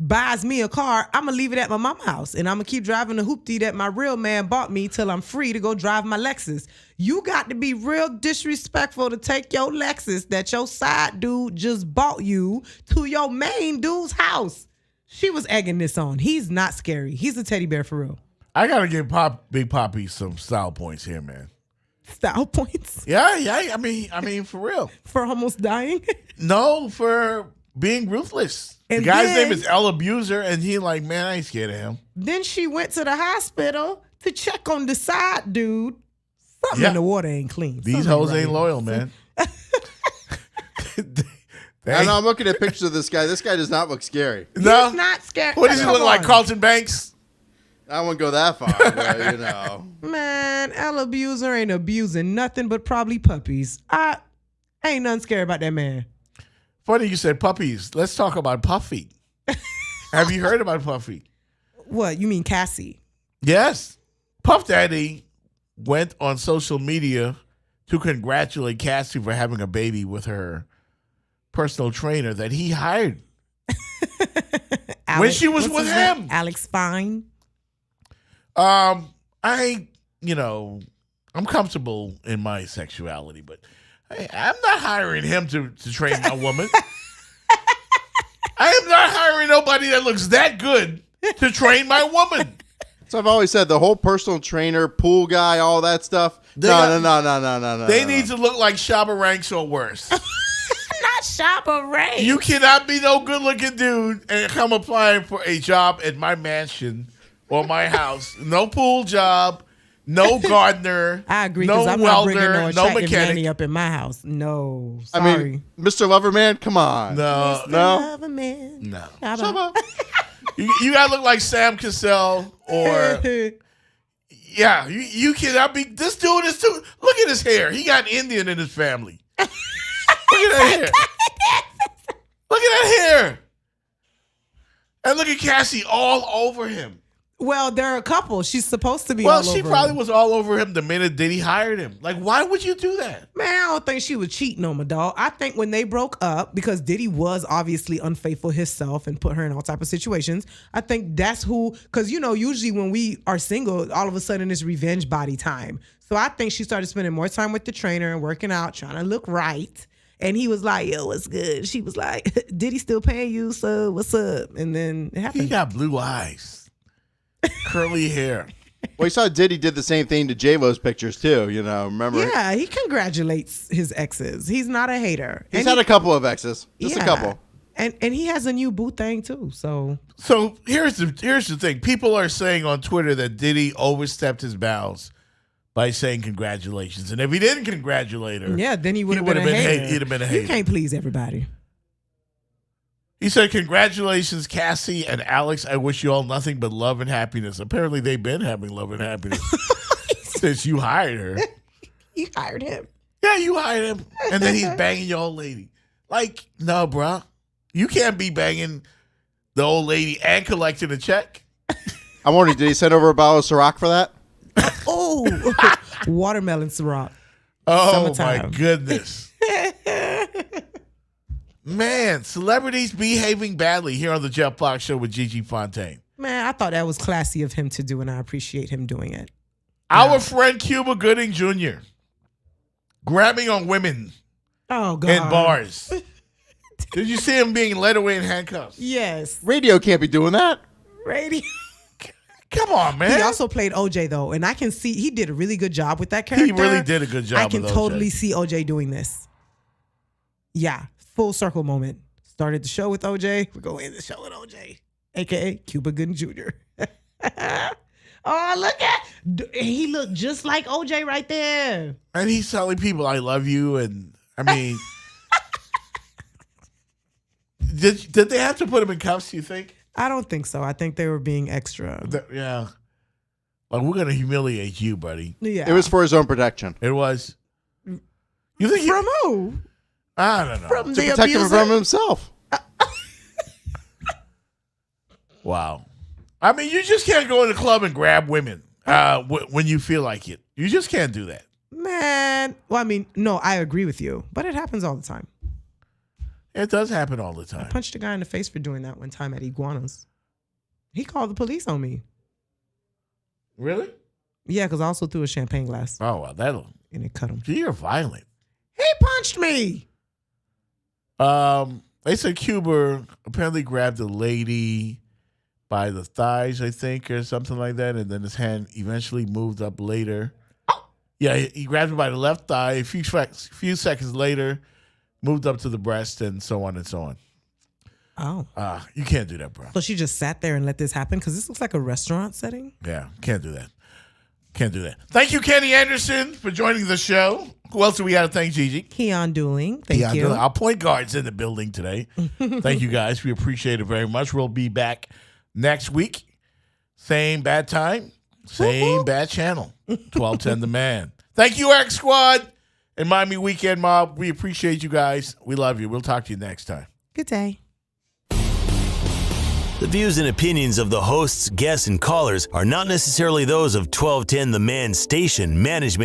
buys me a car, I'm going to leave it at my mama's house. And I'm going to keep driving the hoopty that my real man bought me till I'm free to go drive my Lexus. You got to be real disrespectful to take your Lexus that your side dude just bought you to your main dude's house. She was egging this on. He's not scary. He's a teddy bear for real. I got to give Big Poppy some style points here, man. Style points. Yeah. I mean, for real. For almost dying. No, for being ruthless. And the guy's then- name is El Abuser, and he like, man, I ain't scared of him. Then she went to the hospital to check on the side dude. Something in the water ain't clean. These Something hoes right ain't here. loyal, man. I know. I'm looking at pictures of this guy. This guy does not look scary. No, He's not scared. What does he Come look like, on. Carlton Banks? I won't go that far, but you know. Man, El Abuser ain't abusing nothing but probably puppies. I ain't nothing scary about that man. Funny you said puppies. Let's talk about Puffy. Have you heard about Puffy? What, you mean Cassie? Yes. Puff Daddy went on social media to congratulate Cassie for having a baby with her personal trainer that he hired when she was what's with his name? him. Alex Fine. I'm comfortable in my sexuality, but I'm not hiring him to train my woman. I am not hiring nobody that looks that good to train my woman. So I've always said the whole personal trainer, pool guy, all that stuff. No. They need to look like Shabba Ranks or worse. Not Shabba Ranks. You cannot be no good-looking dude and come applying for a job at my mansion or my house. No pool job, no gardener. I agree, no because I'm not bringing welder, no no attractive mechanic. nanny up in my house. No, I sorry. mean, Mr. Loverman, come on. No. Loverman. No. Shabba. You gotta look like Sam Cassell or yeah. You cannot be. This dude is too. Look at his hair. He got Indian in his family. Look at that hair. Look at that hair. And look at Cassie all over him. Well, they're a couple. She's supposed to be Well, all she over probably him. was all over him the minute Diddy hired him. Like, why would you do that? Man, I don't think she was cheating on my dog. I think when they broke up, because Diddy was obviously unfaithful himself and put her in all type of situations, I think that's who, because, you know, usually when we are single, all of a sudden it's revenge body time. So I think she started spending more time with the trainer and working out, trying to look right. And he was like, yo, what's good? She was like, Diddy still paying you, so what's up? And then it happened. He got blue eyes. Curly hair. Well, you saw Diddy did the same thing to J-Lo's pictures, too. You know, remember? Yeah, he congratulates his exes. He's not a hater. He's had a couple of exes. Just a Yeah. couple. And he has a new boo thing, too. So here's the thing. People are saying on Twitter that Diddy overstepped his bounds by saying congratulations. And if he didn't congratulate her, yeah, then he would have been a hater. He'd have been a hater. You can't please everybody. He said, congratulations, Cassie and Alex. I wish you all nothing but love and happiness. Apparently, they've been having love and happiness since you hired her. You hired him. Yeah, you hired him. And then he's banging your old lady. Like, no, bro. You can't be banging the old lady and collecting a check. I'm wondering, did he send over a bottle of Ciroc for that? Oh, watermelon Ciroc. Oh, Summertime. my goodness. Man, celebrities behaving badly here on the Jeff Fox Show with Gigi Fontaine. Man, I thought that was classy of him to do, and I appreciate him doing it. Our friend Cuba Gooding Jr. grabbing on women Oh, God. in bars. Did you see him being led away in handcuffs? Yes. Radio can't be doing that. Radio. Come on, man. He also played OJ, though, and I can see he did a really good job with that character. He really did a good job I can with OJ. totally see OJ doing this. Yeah, full circle moment. Started the show with OJ. We're going to end the show with OJ, a.k.a. Cuba Gooding Jr. Oh, look at he looked just like OJ right there. And he's telling people, I love you. And I mean, did they have to put him in cuffs, you think? I don't think so. I think they were being extra. Yeah. Like, we're going to humiliate you, buddy. Yeah. It was for his own protection. It was. You think From who? I don't know. From To the protect him abuser? from himself. Wow. I mean, you just can't go in the club and grab women when you feel like it. You just can't do that. Man. Well, I mean, no, I agree with you, but it happens all the time. It does happen all the I time. punched a guy in the face for doing that one time at Iguanas. He called the police on me. Really? Yeah, because I also threw a champagne glass. Oh, well, that'll. And it cut him. Gee, you're violent. He punched me. They said Cuba apparently grabbed a lady by the thighs, I think, or something like that, and then his hand eventually moved up later. Yeah, he grabbed her by the left thigh. A few seconds later, moved up to the breast and so on and so on. Oh. You can't do that, bro. So she just sat there and let this happen? Because this looks like a restaurant setting. Yeah, can't do that. Can't do that. Thank you, Kenny Anderson, for joining the show. Who else do we got to thank, Gigi? Keyon Dooling. Thank you. Dooling. Our point guard's in the building today. Thank you, guys. We appreciate it very much. We'll be back next week. Same bad time, same bad channel. 1210 The Man. Thank you, X Squad and Miami Weekend Mob. We appreciate you guys. We love you. We'll talk to you next time. Good day. The views and opinions of the hosts, guests, and callers are not necessarily those of 1210 The Man station management.